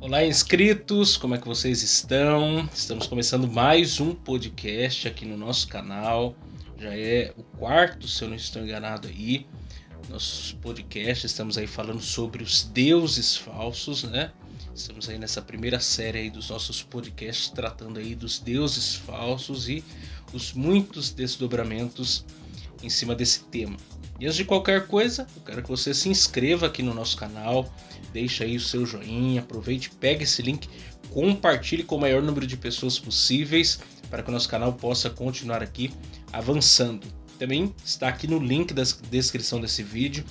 Olá, inscritos, como é que vocês estão? Estamos começando mais um podcast aqui no nosso canal. Já é o quarto, se eu não estou enganado aí. Nossos podcasts, estamos aí falando sobre os deuses falsos, né? Estamos aí nessa primeira série aí dos nossos podcasts, tratando aí dos deuses falsos e os muitos desdobramentos em cima desse tema. E antes de qualquer coisa, eu quero que você se inscreva aqui no nosso canal, deixa aí o seu joinha, aproveite, pega esse link, compartilhe com o maior número de pessoas possíveis para que o nosso canal possa continuar aqui avançando. Também está aqui no link da descrição desse vídeo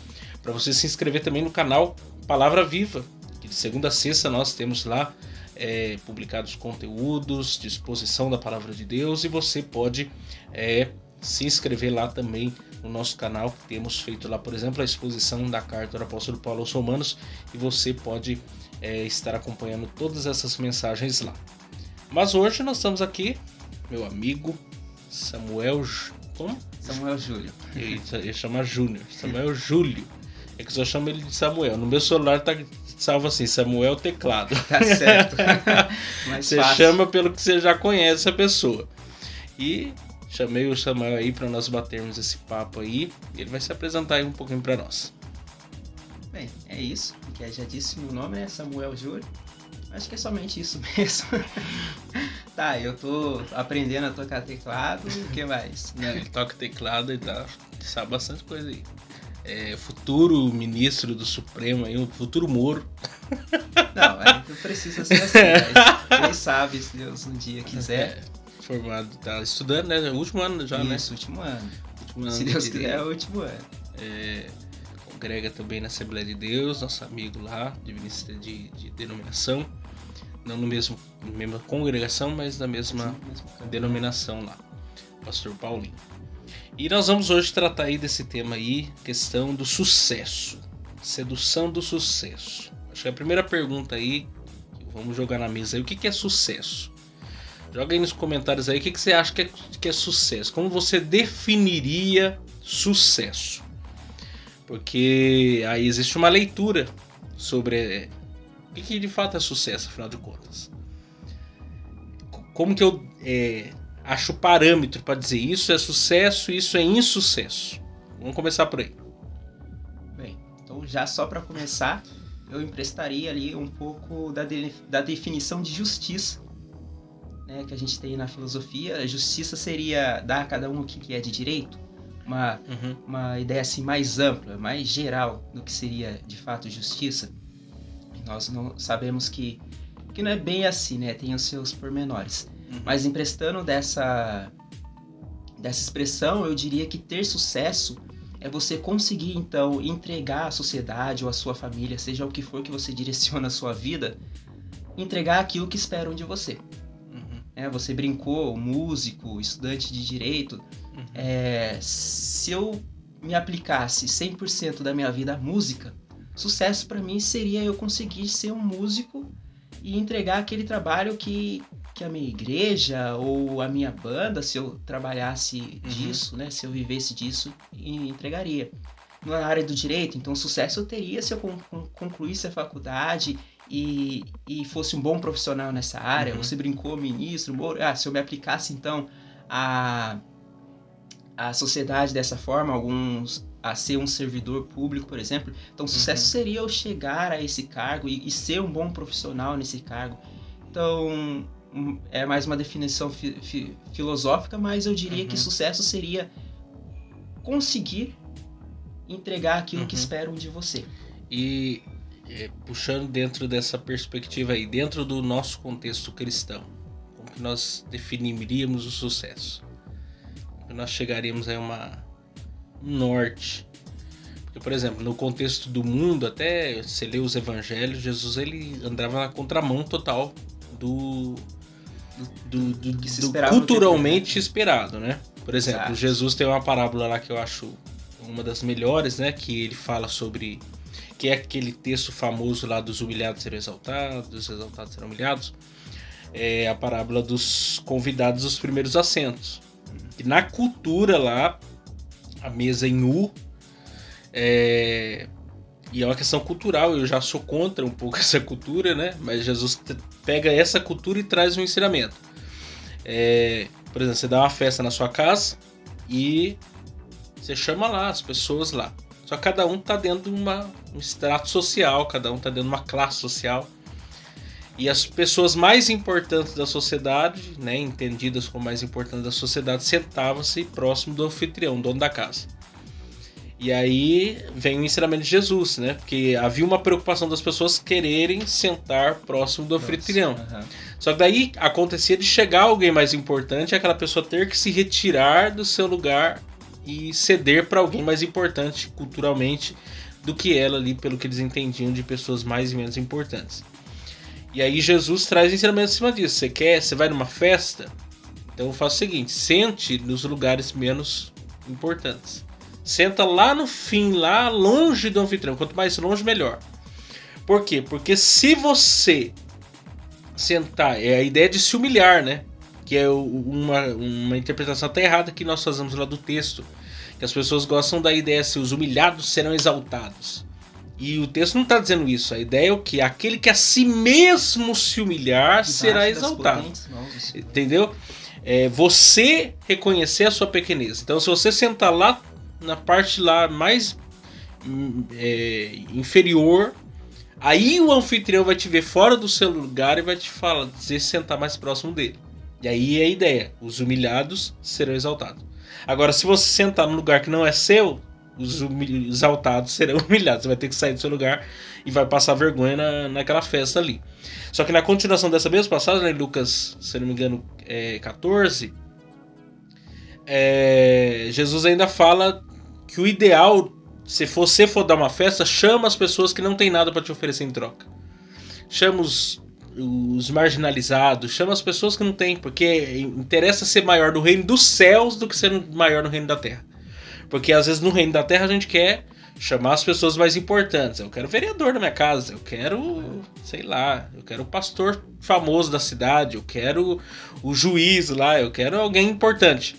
para você se inscrever também no canal Palavra Viva, que de segunda a sexta nós temos lá publicados conteúdos de exposição da Palavra de Deus, e você pode se inscrever lá também no nosso canal. Temos feito lá, por exemplo, a exposição da carta do apóstolo Paulo aos Romanos, e você pode estar acompanhando todas essas mensagens lá. Mas hoje nós estamos aqui, meu amigo Samuel... Como? Samuel Júlio. Ele chama Júnior. Samuel Júlio. É que eu só chamo ele de Samuel. No meu celular tá salvo assim, Samuel Teclado. Tá certo. Você fácil. Chama pelo que você já conhece a pessoa. E chamei o Samuel aí para nós batermos esse papo aí. E ele vai se apresentar aí um pouquinho para nós. Bem, é isso. Porque já disse, meu nome é Samuel Júlio. Acho que é somente isso mesmo. Tá, eu tô aprendendo a tocar teclado. O que mais? Não, ele toca teclado e sabe bastante coisa aí. Futuro ministro do Supremo aí, um futuro Moro. Não, aí não precisa ser assim, mas quem sabe, se Deus um dia quiser. Formado, tá estudando, né? O último ano já, né? Isso, último ano. Se Deus quiser, é o último ano. Congrega também na Assembleia de Deus, nosso amigo lá, de ministério de denominação. Não na mesma congregação, mas na mesma denominação lá. Pastor Paulinho. E nós vamos hoje tratar aí desse tema aí, questão do sucesso. Sedução do sucesso. Acho que a primeira pergunta aí, vamos jogar na mesa aí, o que é sucesso? Joga aí nos comentários aí o que você acha que é sucesso. Como você definiria sucesso? Porque aí existe uma leitura sobre o que de fato é sucesso, afinal de contas. Como que eu acho parâmetro para dizer isso é sucesso e isso é insucesso? Vamos começar por aí. Bem, então já só para começar, eu emprestaria ali um pouco da definição de justiça, né, que a gente tem na filosofia. A justiça seria dar a cada um o que é de direito, uma ideia assim mais ampla, mais geral do que seria de fato justiça. Nós não sabemos que não é bem assim, né? Tem os seus pormenores. Mas emprestando dessa expressão, eu diria que ter sucesso é você conseguir, então, entregar à sociedade ou à sua família, seja o que for que você direciona a sua vida, entregar aquilo que esperam de você. Você brincou, músico, estudante de direito. Se eu me aplicasse 100% da minha vida à música, sucesso para mim seria eu conseguir ser um músico e entregar aquele trabalho que a minha igreja ou a minha banda, se eu trabalhasse disso, né, se eu vivesse disso, entregaria. Na área do direito, então sucesso eu teria se eu concluísse a faculdade e fosse um bom profissional nessa área. Você brincou, ministro, se eu me aplicasse então a sociedade dessa forma, a ser um servidor público, por exemplo. Então, sucesso seria eu chegar a esse cargo e ser um bom profissional nesse cargo. Então, é mais uma definição filosófica, mas eu diria que sucesso seria conseguir entregar aquilo que esperam de você. E puxando dentro dessa perspectiva aí, dentro do nosso contexto cristão, como que nós definiríamos o sucesso? Nós chegaríamos a um norte. Porque, por exemplo, no contexto do mundo, até você lê os evangelhos, Jesus ele andava na contramão total do que se esperava culturalmente esperado, né? Por exemplo, Exato. Jesus tem uma parábola lá que eu acho uma das melhores, né? Que ele fala sobre... que é aquele texto famoso lá dos humilhados serão exaltados, dos exaltados serão humilhados. É a parábola dos convidados dos primeiros assentos. E na cultura lá, a mesa em U E é uma questão cultural, eu já sou contra um pouco essa cultura, né? Mas Jesus pega essa cultura e traz um ensinamento. Por exemplo, você dá uma festa na sua casa e você chama lá as pessoas lá. Só que cada um está dentro de um estrato social, cada um está dentro de uma classe social. E as pessoas mais importantes da sociedade, né, entendidas como mais importantes da sociedade, sentavam-se próximo do anfitrião, dono da casa. E aí vem o ensinamento de Jesus, né? Porque havia uma preocupação das pessoas quererem sentar próximo do anfitrião. Uhum. Só que daí acontecia de chegar alguém mais importante e aquela pessoa ter que se retirar do seu lugar e ceder para alguém mais importante culturalmente do que ela ali, pelo que eles entendiam de pessoas mais e menos importantes. E aí Jesus traz ensinamento em cima disso. Você vai numa festa? Então faça o seguinte, sente nos lugares menos importantes. Senta lá no fim, lá longe do anfitrião. Quanto mais longe, melhor. Por quê? Porque se você sentar... É a ideia de se humilhar, né? Que é uma interpretação até errada que nós fazemos lá do texto. Que as pessoas gostam da ideia assim, os humilhados serão exaltados. E o texto não está dizendo isso. A ideia é o quê? Aquele que a si mesmo se humilhar será exaltado. Entendeu? Você reconhecer a sua pequenez. Então, se você sentar lá na parte lá mais inferior, aí o anfitrião vai te ver fora do seu lugar e vai te dizer sentar mais próximo dele. E aí é a ideia, os humilhados serão exaltados. Agora, se você sentar num lugar que não é seu, os exaltados serão humilhados. Você vai ter que sair do seu lugar e vai passar vergonha naquela festa ali. Só que na continuação dessa mesma passagem, né, Lucas, se não me engano, 14, Jesus ainda fala que o ideal, se você for dar uma festa, chama as pessoas que não tem nada para te oferecer em troca. Chama os marginalizados, chama as pessoas que não tem, porque interessa ser maior no reino dos céus do que ser maior no reino da terra. Porque às vezes no reino da terra a gente quer chamar as pessoas mais importantes. Eu quero o vereador da minha casa, eu quero, sei lá, eu quero o pastor famoso da cidade, eu quero o juiz lá, eu quero alguém importante.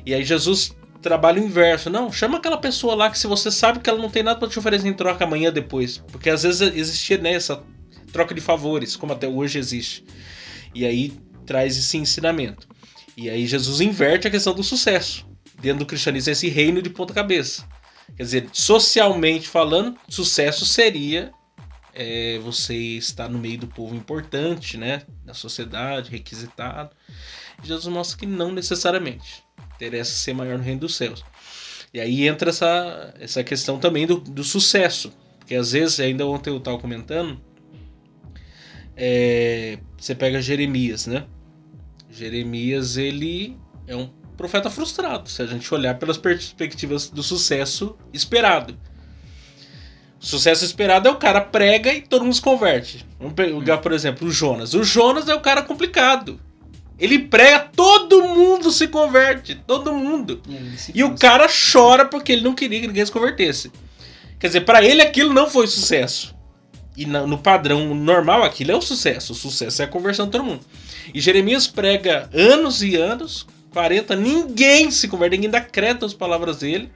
E aí Jesus trabalha o inverso. Não, chama aquela pessoa lá que se você sabe que ela não tem nada para te oferecer em troca amanhã depois. Porque às vezes existia essa troca de favores, como até hoje existe. E aí traz esse ensinamento. E aí Jesus inverte a questão do sucesso. Dentro do cristianismo, esse reino de ponta cabeça. Quer dizer, socialmente falando, sucesso seria você estar no meio do povo importante, né? Da sociedade, requisitado. E Jesus mostra que não necessariamente. Interessa ser maior no reino dos céus. E aí entra essa questão também do sucesso. Porque às vezes, ainda ontem eu estava comentando, você pega Jeremias, né? Jeremias, ele é um profeta frustrado, se a gente olhar pelas perspectivas do sucesso esperado. O sucesso esperado é o cara prega e todo mundo se converte. Vamos pegar, por exemplo, o Jonas. O Jonas é o cara complicado. Ele prega, todo mundo se converte. Todo mundo. E o cara chora porque ele não queria que ninguém se convertesse. Quer dizer, para ele aquilo não foi sucesso. E no padrão normal, aquilo é o sucesso. O sucesso é a conversão de todo mundo. E Jeremias prega anos e anos, 40, ninguém se converte, ninguém dá crédito às palavras dele.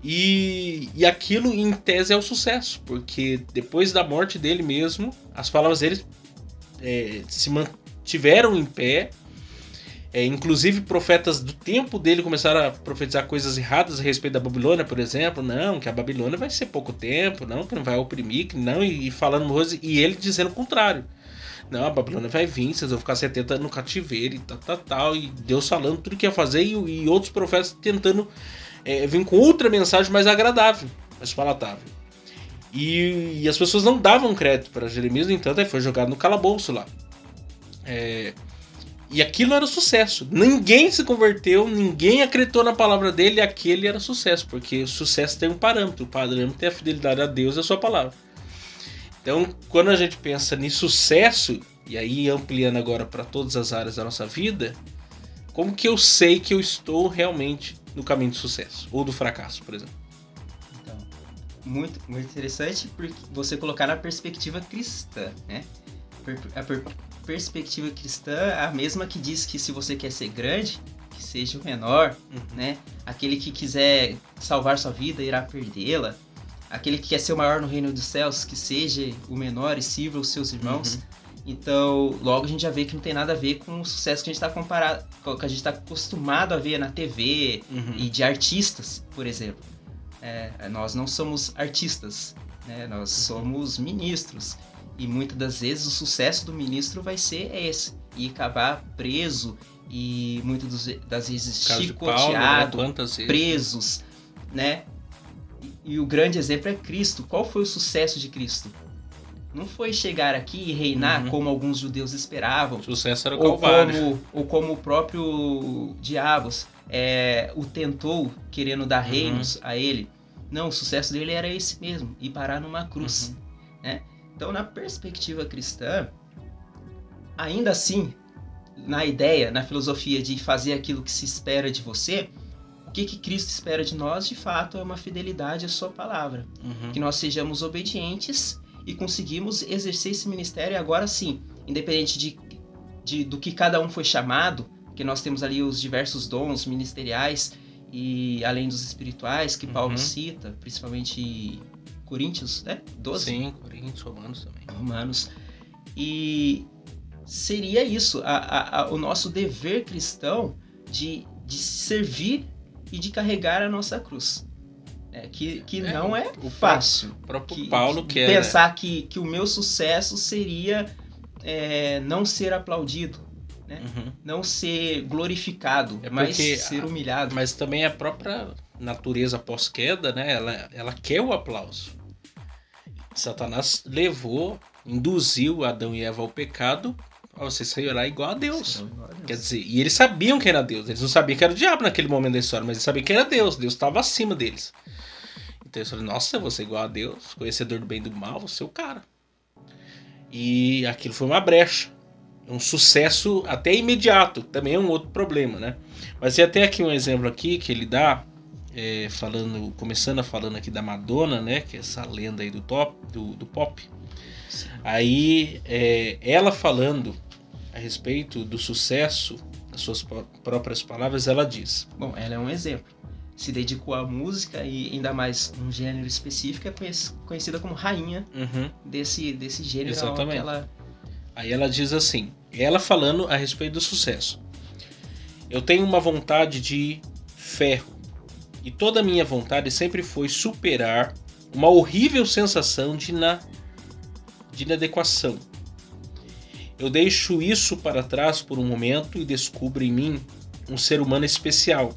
E aquilo, em tese, é o sucesso. Porque depois da morte dele mesmo, as palavras dele se mantiveram em pé. Inclusive, profetas do tempo dele começaram a profetizar coisas erradas a respeito da Babilônia, por exemplo. Não, que a Babilônia vai ser pouco tempo, não, que não vai oprimir, que não, e falando coisas, e ele dizendo o contrário. Não, a Babilônia vai vir, vocês vão ficar 70 anos no cativeiro e tal, e Deus falando tudo que ia fazer, e outros profetas tentando vir com outra mensagem mais agradável, mais palatável. E as pessoas não davam crédito para Jeremias, no entanto, ele foi jogado no calabouço lá. E aquilo era sucesso. Ninguém se converteu, ninguém acreditou na palavra dele, e aquele era sucesso, porque o sucesso tem um parâmetro. O parâmetro é a fidelidade a Deus e a sua palavra. Então, quando a gente pensa em sucesso, e aí ampliando agora para todas as áreas da nossa vida, como que eu sei que eu estou realmente no caminho do sucesso? Ou do fracasso, por exemplo? Então, muito, muito interessante porque você colocar na perspectiva cristã, né? A perspectiva cristã é a mesma que diz que se você quer ser grande, que seja o menor, né? Aquele que quiser salvar sua vida irá perdê-la. aquele que quer ser o maior no reino dos céus, que seja o menor e sirva os seus irmãos. Então, logo a gente já vê que não tem nada a ver com o sucesso que a gente está acostumado a ver na TV e de artistas, por exemplo. Nós não somos artistas, né? Nós somos ministros. E muitas das vezes o sucesso do ministro vai ser esse. E acabar preso e muitas das vezes chicoteado, presos, né? E o grande exemplo é Cristo. Qual foi o sucesso de Cristo? Não foi chegar aqui e reinar como alguns judeus esperavam. O sucesso era o Calvário. Ou como o próprio Diabos o tentou, querendo dar reinos a ele. Não, o sucesso dele era esse mesmo, ir parar numa cruz. Né? Então, na perspectiva cristã, ainda assim, na ideia, na filosofia de fazer aquilo que se espera de você, o que Cristo espera de nós, de fato, é uma fidelidade à sua palavra. Que nós sejamos obedientes e conseguimos exercer esse ministério agora sim, independente do que cada um foi chamado, que nós temos ali os diversos dons ministeriais e além dos espirituais que Paulo cita, principalmente Coríntios, né? 12. Sim, Coríntios, Romanos também. Romanos. E seria isso, o nosso dever cristão de servir e de carregar a nossa cruz. Que não é fácil. O próprio Paulo quer pensar que o meu sucesso seria não ser aplaudido, né? Não ser glorificado, mas ser humilhado. Mas também a própria natureza pós-queda, né? Ela quer o aplauso. Satanás induziu Adão e Eva ao pecado. Você saiu lá igual a Deus. Quer dizer, e eles sabiam que era Deus. Eles não sabiam que era o diabo naquele momento da história, mas eles sabiam que era Deus. Deus estava acima deles. Então eles falaram, nossa, você é igual a Deus, conhecedor do bem e do mal, você é o cara. E aquilo foi uma brecha. Um sucesso até imediato. Também é um outro problema, né? Mas tem até aqui um exemplo aqui que ele dá, começando falando aqui da Madonna, né? Que é essa lenda aí do pop. Sim. Aí, ela falando a respeito do sucesso, nas suas próprias palavras, ela diz... Bom, ela é um exemplo. Se dedicou à música e ainda mais um gênero específico, é conhecida como rainha desse gênero. Exatamente. Aí ela diz assim, ela falando a respeito do sucesso. Eu tenho uma vontade de ferro e toda a minha vontade sempre foi superar uma horrível sensação de inadequação. Eu deixo isso para trás por um momento e descubro em mim um ser humano especial.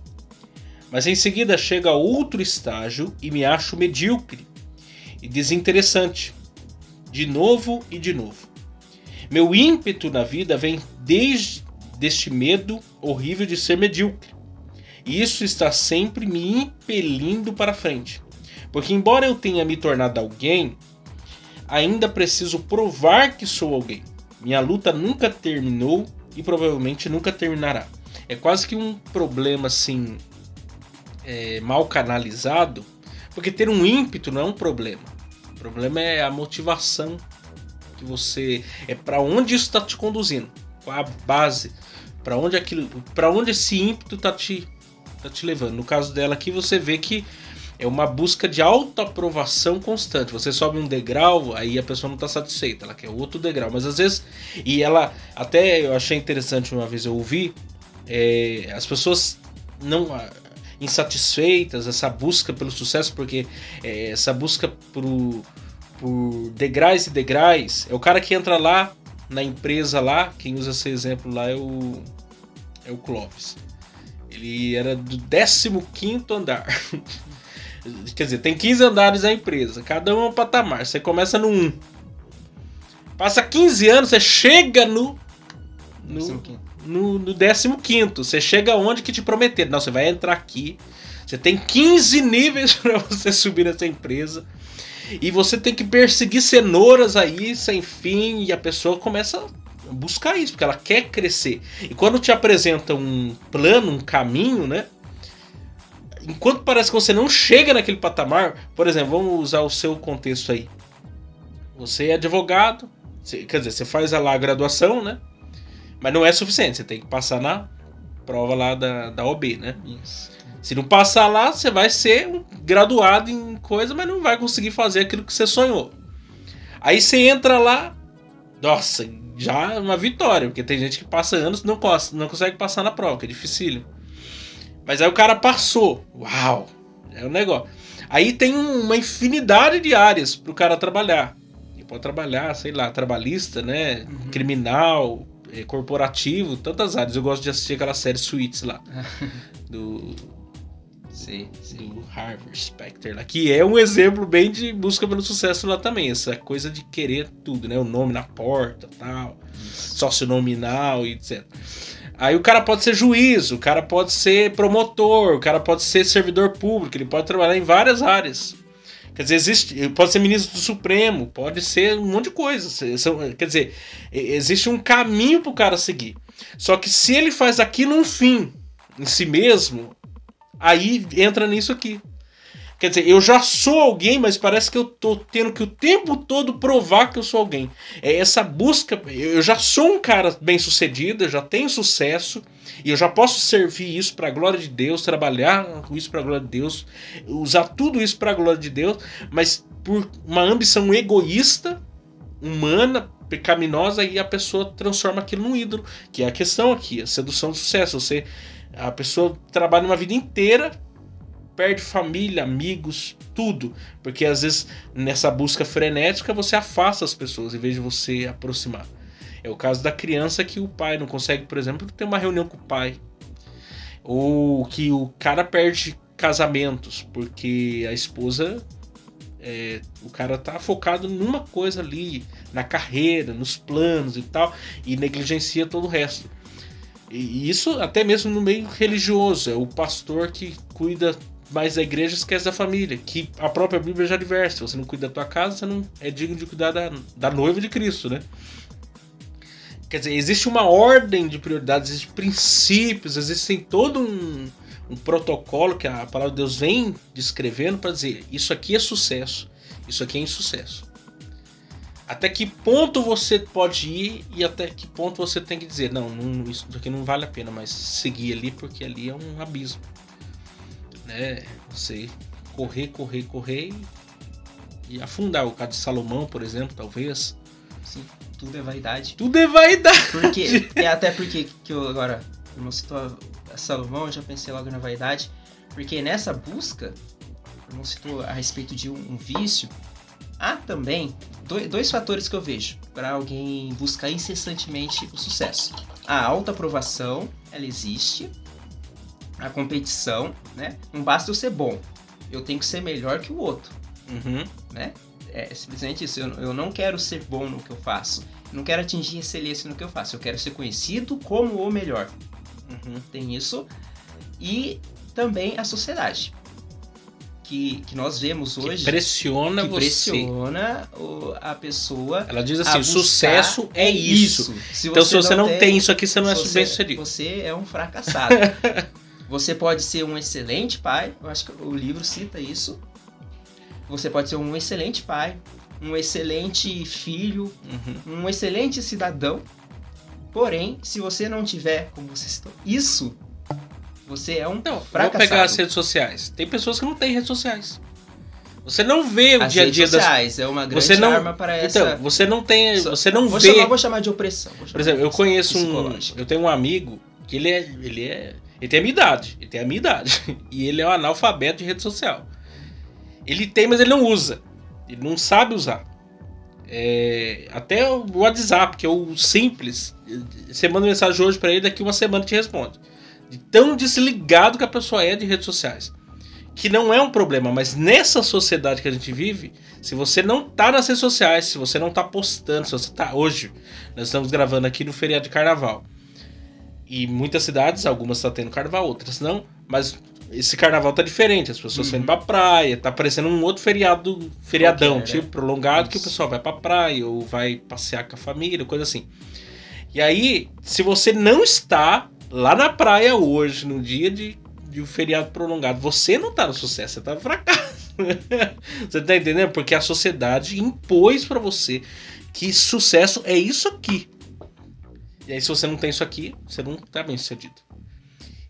Mas em seguida chega a outro estágio e me acho medíocre e desinteressante. De novo e de novo. Meu ímpeto na vida vem deste medo horrível de ser medíocre. E isso está sempre me impelindo para frente. Porque embora eu tenha me tornado alguém, ainda preciso provar que sou alguém. Minha luta nunca terminou e provavelmente nunca terminará. É quase que um problema assim... mal canalizado, porque ter um ímpeto não é um problema. O problema é a motivação que você... para onde isso está te conduzindo, qual a base, para onde esse ímpeto está te levando. No caso dela aqui você vê que é uma busca de autoaprovação constante. Você sobe um degrau, aí a pessoa não está satisfeita, ela quer outro degrau, mas às vezes, e ela, até eu achei interessante uma vez eu ouvi, as pessoas não... insatisfeitas, essa busca pelo sucesso, porque essa busca por degraus e degraus, é o cara que entra lá na empresa lá, quem usa esse exemplo lá é o Clóvis. Ele era do 15º andar. Quer dizer, tem 15 andares a empresa, cada um é um patamar, você começa no 1. Passa 15 anos, você chega no 15º, você chega onde que te prometeram. Não, você vai entrar aqui, você tem 15 níveis para você subir nessa empresa e você tem que perseguir cenouras aí sem fim, e a pessoa começa a buscar isso, porque ela quer crescer. E quando te apresenta um plano, um caminho, né? Enquanto parece que você não chega naquele patamar, por exemplo, vamos usar o seu contexto aí. Você é advogado, quer dizer, você faz lá a graduação, né? Mas não é suficiente, você tem que passar prova lá da OB, né? Isso. Se não passar lá, você vai ser um graduado em coisa, mas não vai conseguir fazer aquilo que você sonhou. Aí você entra lá, nossa, já é uma vitória, porque tem gente que passa anos e não consegue passar na prova, que é dificílimo. Mas aí o cara passou, uau, é um negócio. Aí tem uma infinidade de áreas pro cara trabalhar. Ele pode trabalhar, sei lá, trabalhista, né, criminal, corporativo, tantas áreas. Eu gosto de assistir aquela série Suits lá, do Harvey Specter lá, que é um exemplo bem de busca pelo sucesso lá também, essa coisa de querer tudo, né, o nome na porta, tal, sócio nominal e etc. Aí o cara pode ser juiz, o cara pode ser promotor, o cara pode ser servidor público, ele pode trabalhar em várias áreas. Quer dizer, pode ser ministro do Supremo, pode ser um monte de coisa. Quer dizer, existe um caminho pro cara seguir. Só que se ele faz aquilo um fim em si mesmo, aí entra nisso aqui. Quer dizer, eu já sou alguém, mas parece que eu tô tendo que o tempo todo provar que eu sou alguém. É essa busca, eu já sou um cara bem sucedido, eu já tenho sucesso, e eu já posso servir isso para a glória de Deus, trabalhar com isso para a glória de Deus, usar tudo isso para a glória de Deus, mas por uma ambição egoísta, humana, pecaminosa, e a pessoa transforma aquilo num ídolo, que é a questão aqui, a sedução do sucesso. A pessoa trabalha uma vida inteira, perde família, amigos, tudo, porque às vezes nessa busca frenética você afasta as pessoas em vez de você aproximar. É o caso da criança que o pai não consegue, por exemplo, ter uma reunião com o pai, ou que o cara perde casamentos porque a esposa, o cara tá focado numa coisa ali, na carreira, nos planos e tal, e negligencia todo o resto. E isso até mesmo no meio religioso, é o pastor que cuida mais da igreja, esquece da família, que a própria Bíblia já adverte: se você não cuida da tua casa, você não é digno de cuidar da noiva de Cristo, né? Quer dizer, existe uma ordem de prioridades, existem princípios, existem todo um protocolo que a palavra de Deus vem descrevendo para dizer: isso aqui é sucesso, isso aqui é insucesso. Até que ponto você pode ir e até que ponto você tem que dizer: não, isso aqui não vale a pena mais seguir ali, porque ali é um abismo. Né? Você correr e afundar. O caso de Salomão, por exemplo, talvez. Sim, tudo é vaidade. Tudo é vaidade. Porque, até porque que eu agora não citou a Salomão, eu já pensei logo na vaidade. Porque nessa busca, não citou a respeito de um vício, há também dois fatores que eu vejo para alguém buscar incessantemente o sucesso. A autoaprovação, ela existe. A competição, né? Não basta eu ser bom, eu tenho que ser melhor que o outro, né? É simplesmente isso. Eu não quero ser bom no que eu faço, não quero atingir excelência no que eu faço, eu quero ser conhecido como o melhor. Tem isso. E também a sociedade que nós vemos hoje, que pressiona a pessoa. Ela diz assim: sucesso é isso. Então se você não tem isso aqui, você não é bem sucedido. Você é um fracassado. Você pode ser um excelente pai, eu acho que o livro cita isso. Você pode ser um excelente pai, um excelente filho, um excelente cidadão. Porém, se você não tiver, como você citou, isso, você é um fracassado. Vou pegar as redes sociais. Tem pessoas que não têm redes sociais. Você não vê o as dia a dia das... As redes sociais é uma grande arma para essa... Então, você não tem... Você não vê... Vou chamar de opressão. Por exemplo, eu conheço eu tenho um amigo que ele tem a minha idade. E ele é um analfabeto de rede social. Ele tem, mas ele não usa. Ele não sabe usar. Até o WhatsApp, que é o simples. Você manda mensagem hoje pra ele, daqui uma semana te responde. De tão desligado que a pessoa é de redes sociais. Que não é um problema, mas nessa sociedade que a gente vive, se você não tá nas redes sociais, se você não tá postando, se você tá... Hoje, nós estamos gravando aqui no feriado de carnaval. E muitas cidades, algumas tá tendo carnaval, outras não, mas esse carnaval tá diferente, as pessoas estão indo pra praia, tá parecendo um outro feriadão, tipo prolongado, que o pessoal vai pra praia ou vai passear com a família, coisa assim. E aí, se você não está lá na praia hoje, no dia de um feriado prolongado, você não tá no sucesso, você tá no fracasso. Você tá entendendo? Porque a sociedade impôs pra você que sucesso é isso aqui. E aí, se você não tem isso aqui, você não tá bem sucedido.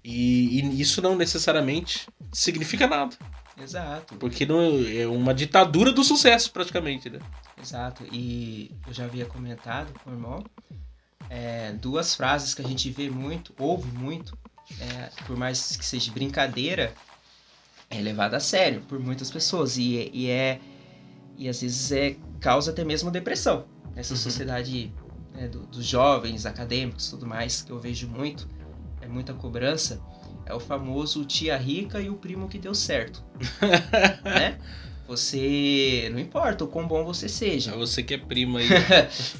E isso não necessariamente significa nada. Exato. Porque não é uma ditadura do sucesso, praticamente, né? Exato. E eu já havia comentado com o irmão, duas frases que a gente vê muito, ouve muito, por mais que seja brincadeira, é levada a sério por muitas pessoas. E às vezes causa até mesmo depressão. Nessa sociedade dos jovens, acadêmicos e tudo mais, que eu vejo muito, muita cobrança, é o famoso tia rica e o primo que deu certo. Né? Você, não importa o quão bom você seja. É você que é primo aí.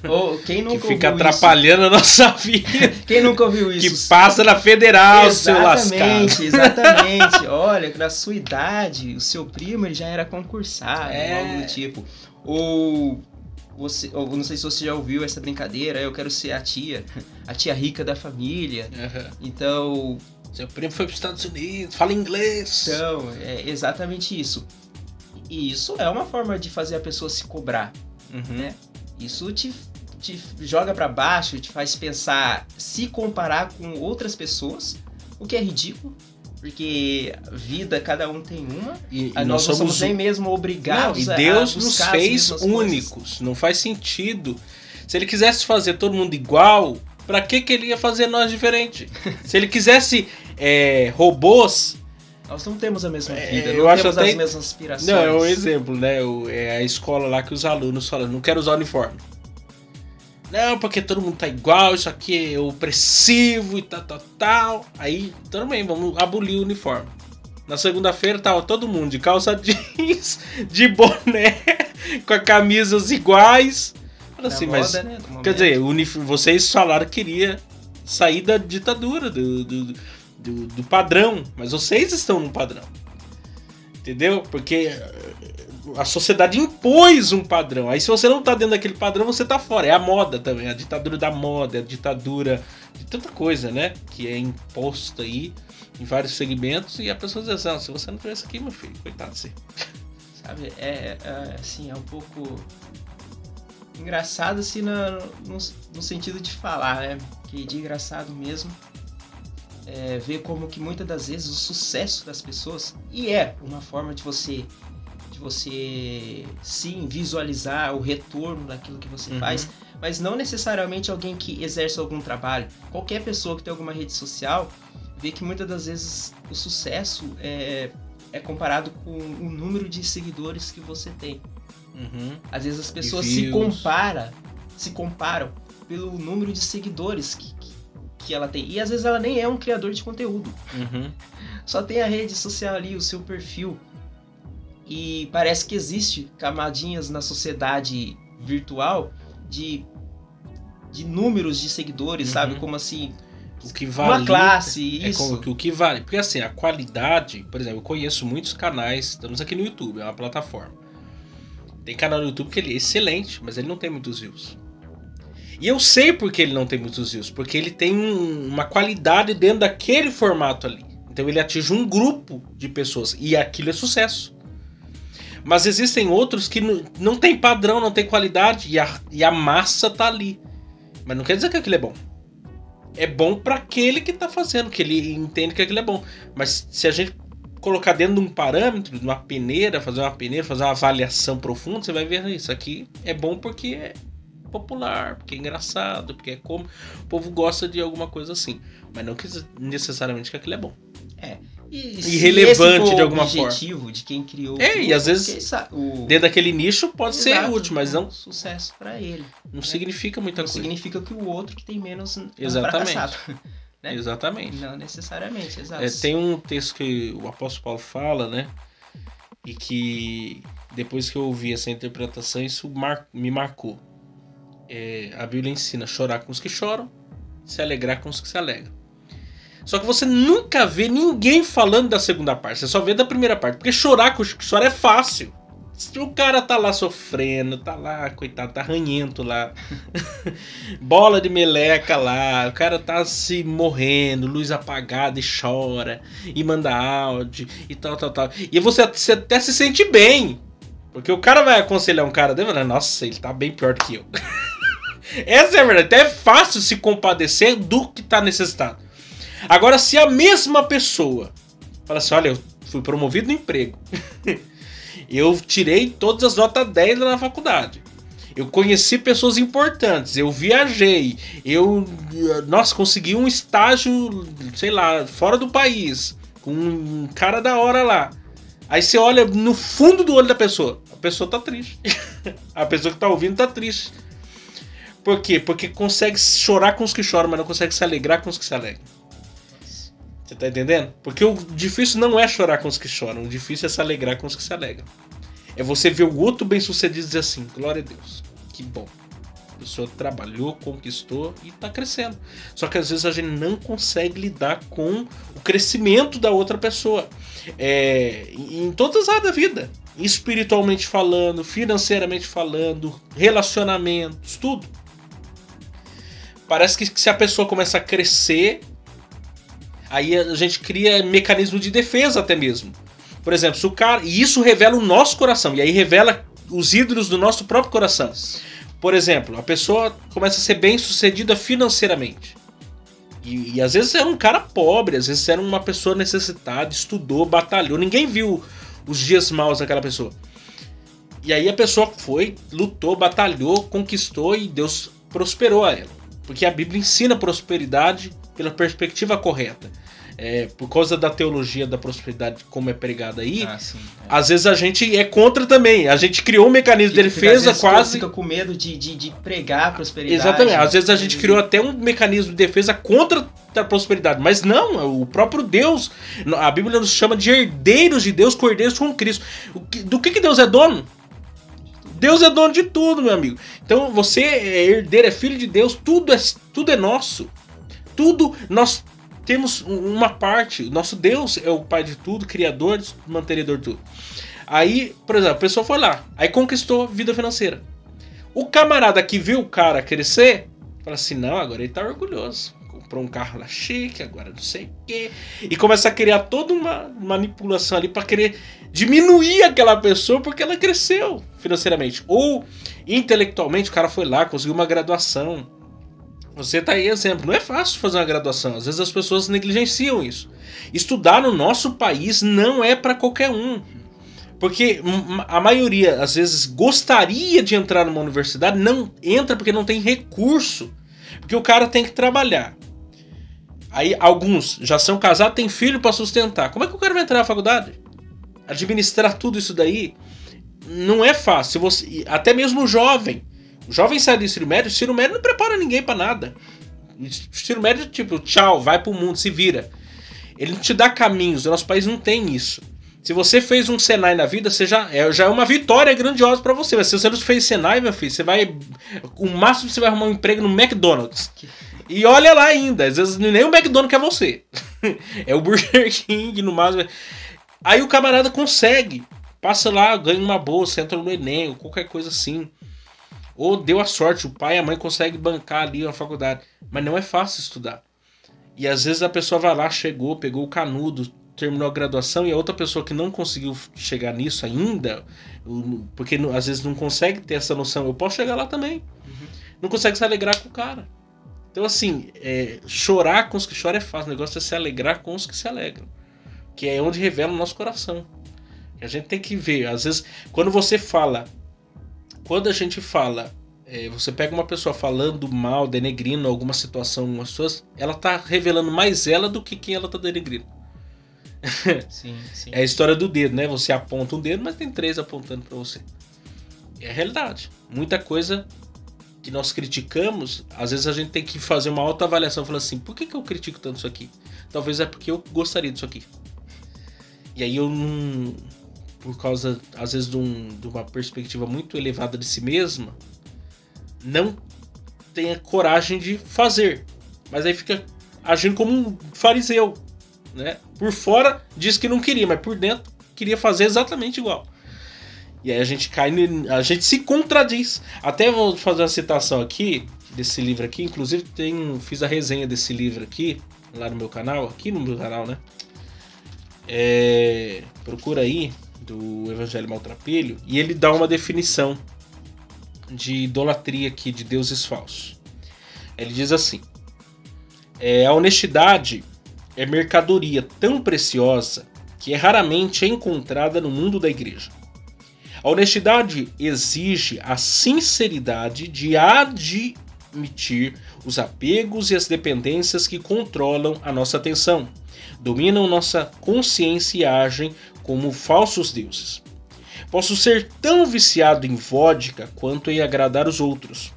Ou quem nunca que fica ouviu atrapalhando a nossa vida. Quem nunca ouviu isso? Que passa na federal, seu lascado. Exatamente. Olha, na sua idade, o seu primo ele já era concursado, algo do tipo. Ou não sei se você já ouviu essa brincadeira, eu quero ser a tia rica da família. Então... Seu primo foi para os Estados Unidos, fala inglês. Então, é exatamente isso. E isso é uma forma de fazer a pessoa se cobrar, né? Isso te joga para baixo, te faz pensar, se comparar com outras pessoas, o que é ridículo, porque vida cada um tem uma, e nós não somos nem mesmo obrigados a buscar. E Deus nos fez únicos, não faz sentido. Se ele quisesse fazer todo mundo igual, pra que ele ia fazer nós diferente? Se ele quisesse robôs... Nós não temos a mesma vida, não temos as mesmas aspirações. Não, é um exemplo, né? É a escola lá que os alunos falam, não quero usar uniforme. Não, porque todo mundo tá igual, isso aqui é opressivo e tal. Aí, também, vamos abolir o uniforme. Na segunda-feira tava todo mundo de calça jeans, de boné, com as camisas iguais. Fala assim, moda, mas... Né, quer dizer, vocês falaram que queria sair da ditadura, do padrão. Mas vocês estão no padrão. Entendeu? Porque a sociedade impôs um padrão. Aí se você não tá dentro daquele padrão, você tá fora. É a moda também, a ditadura da moda, a ditadura de tanta coisa, né? Que é imposta aí em vários segmentos. E a pessoa diz assim, se você não tivesse aqui, meu filho, coitado de você. Sabe, assim, é um pouco engraçado assim no sentido de falar, né? Que de engraçado mesmo ver como que muitas das vezes o sucesso das pessoas, e é uma forma de você sim visualizar o retorno daquilo que você faz, mas não necessariamente alguém que exerce algum trabalho. Qualquer pessoa que tem alguma rede social vê que muitas das vezes o sucesso é comparado com o número de seguidores que você tem. Às vezes as pessoas se comparam pelo número de seguidores que ela tem. E às vezes ela nem é um criador de conteúdo. Só tem a rede social ali, o seu perfil. E parece que existe camadinhas na sociedade virtual de números de seguidores, sabe? Como assim... O que vale, uma classe, isso. O que vale. Porque assim, a qualidade... Por exemplo, eu conheço muitos canais... Estamos aqui no YouTube, é uma plataforma. Tem canal no YouTube que ele é excelente, mas ele não tem muitos views. E eu sei por que ele não tem muitos views. Porque ele tem uma qualidade dentro daquele formato ali. Então ele atinge um grupo de pessoas. E aquilo é sucesso. Mas existem outros que não tem padrão, não tem qualidade. E a massa tá ali. Mas não quer dizer que aquilo é bom. É bom para aquele que tá fazendo. Que ele entende que aquilo é bom. Mas se a gente colocar dentro de um parâmetro, de uma peneira, fazer uma avaliação profunda, você vai ver isso aqui é bom porque é popular, porque é engraçado, porque é como o povo gosta de alguma coisa assim, mas não que necessariamente que aquilo é bom. Irrelevante de alguma forma. O objetivo de quem criou e às vezes dentro daquele nicho pode ser útil, mas não sucesso para ele. Não significa muita coisa. Significa que o outro que tem menos exatamente. Né? Exatamente. Não necessariamente, exato. Tem um texto que o apóstolo Paulo fala, né? E que depois que eu ouvi essa interpretação, isso me marcou. A Bíblia ensina a chorar com os que choram, se alegrar com os que se alegram. Só que você nunca vê ninguém falando da segunda parte, você só vê da primeira parte. Porque chorar com os que choram é fácil. Se o cara tá lá sofrendo, tá lá, coitado, tá ranhento lá. Bola de meleca lá, o cara tá se morrendo, luz apagada e chora, e manda áudio, e tal. E você até se sente bem. Porque o cara vai aconselhar um cara dele, nossa, ele tá bem pior do que eu. Essa é a verdade. Até é fácil se compadecer do que tá necessitado. Agora, se a mesma pessoa fala assim, olha, eu fui promovido no emprego, eu tirei todas as notas 10 na faculdade, eu conheci pessoas importantes, eu viajei, consegui um estágio, sei lá, fora do país, com um cara da hora lá. Aí você olha no fundo do olho da pessoa, a pessoa tá triste. A pessoa que tá ouvindo tá triste. Por quê? Porque consegue chorar com os que choram, mas não consegue se alegrar com os que se alegram. Você tá entendendo? Porque o difícil não é chorar com os que choram, o difícil é se alegrar com os que se alegram. É você ver o outro bem sucedido e dizer assim, glória a Deus, que bom. A pessoa trabalhou, conquistou e tá crescendo. Só que às vezes a gente não consegue lidar com o crescimento da outra pessoa. Em todas as áreas da vida. Espiritualmente falando, financeiramente falando, relacionamentos, tudo. Parece que se a pessoa começa a crescer, aí a gente cria mecanismo de defesa até mesmo. Por exemplo, se o cara... E isso revela o nosso coração. E aí revela os ídolos do nosso próprio coração. Por exemplo, a pessoa começa a ser bem sucedida financeiramente. E às vezes era um cara pobre, às vezes era uma pessoa necessitada, estudou, batalhou. Ninguém viu os dias maus daquela pessoa. E aí a pessoa foi, lutou, batalhou, conquistou e Deus prosperou a ela. Porque a Bíblia ensina prosperidade pela perspectiva correta. Por causa da teologia da prosperidade como é pregada aí, às vezes a gente é contra também. A gente criou um mecanismo de defesa quase... Fica com medo de pregar a prosperidade. Exatamente. Às vezes a gente criou até um mecanismo de defesa contra a prosperidade. Mas não, o próprio Deus... A Bíblia nos chama de herdeiros de Deus, co-herdeiros com Cristo. Do que Deus é dono? Deus é dono de tudo, meu amigo. Então você é herdeiro, é filho de Deus, tudo é nosso. Tudo nós temos uma parte. Nosso Deus é o pai de tudo, criador, mantenedor de tudo. Aí, por exemplo, a pessoa foi lá, aí conquistou vida financeira. O camarada que viu o cara crescer, fala assim, não, agora ele tá orgulhoso. Comprou um carro lá chique, agora não sei o quê. E começa a criar toda uma manipulação ali para querer diminuir aquela pessoa porque ela cresceu financeiramente. Ou intelectualmente, o cara foi lá, conseguiu uma graduação. Você tá aí exemplo. Não é fácil fazer uma graduação. Às vezes as pessoas negligenciam isso. Estudar no nosso país não é para qualquer um. Porque a maioria, às vezes, gostaria de entrar numa universidade, não entra porque não tem recurso. Porque o cara tem que trabalhar. Aí alguns já são casados, têm filho para sustentar. Como é que o cara vai entrar na faculdade? Administrar tudo isso daí não é fácil. Até mesmo o jovem sai do ensino médio não prepara ninguém para nada. O ensino médio, tipo, tchau, vai pro mundo, se vira. Ele não te dá caminhos, o nosso país não tem isso. Se você fez um Senai na vida, você já é uma vitória grandiosa para você. Mas se você não fez Senai, meu filho, o máximo você vai arrumar um emprego no McDonald's. E olha lá ainda, às vezes nem o McDonald's quer você. É o Burger King no máximo. Aí o camarada consegue, passa lá, ganha uma bolsa, entra no Enem, ou qualquer coisa assim. Ou deu a sorte, o pai e a mãe conseguem bancar ali na faculdade. Mas não é fácil estudar. E às vezes a pessoa vai lá, chegou, pegou o canudo, terminou a graduação, e a outra pessoa que não conseguiu chegar nisso ainda, porque às vezes não consegue ter essa noção, eu posso chegar lá também. Não consegue se alegrar com o cara. Então assim, chorar com os que choram é fácil, o negócio é se alegrar com os que se alegram. Que é onde revela o nosso coração. A gente tem que ver, às vezes, quando a gente fala, você pega uma pessoa falando mal, denegrindo alguma situação, algumas pessoas, ela tá revelando mais ela do que quem ela tá denegrindo. Sim. É a história do dedo, né? Você aponta um dedo, mas tem 3 apontando pra você. É a realidade. Muita coisa que nós criticamos, às vezes a gente tem que fazer uma autoavaliação, falando assim, por que eu critico tanto isso aqui? Talvez é porque eu gostaria disso aqui. E aí eu não... Por causa, às vezes, de uma perspectiva muito elevada de si mesma, não tenha coragem de fazer. Mas aí fica agindo como um fariseu, né? Por fora diz que não queria, mas por dentro queria fazer exatamente igual. E aí a gente a gente se contradiz. Até vou fazer uma citação aqui desse livro aqui. Inclusive fiz a resenha desse livro aqui lá no meu canal, né? Procura aí, do Evangelho Maltrapilho, e ele dá uma definição de idolatria aqui, de deuses falsos. Ele diz assim: a honestidade é mercadoria tão preciosa que raramente é encontrada no mundo da igreja. A honestidade exige a sinceridade de admitir os apegos e as dependências que controlam a nossa atenção, dominam nossa consciência e agem como falsos deuses. Posso ser tão viciado em vodka quanto em agradar os outros,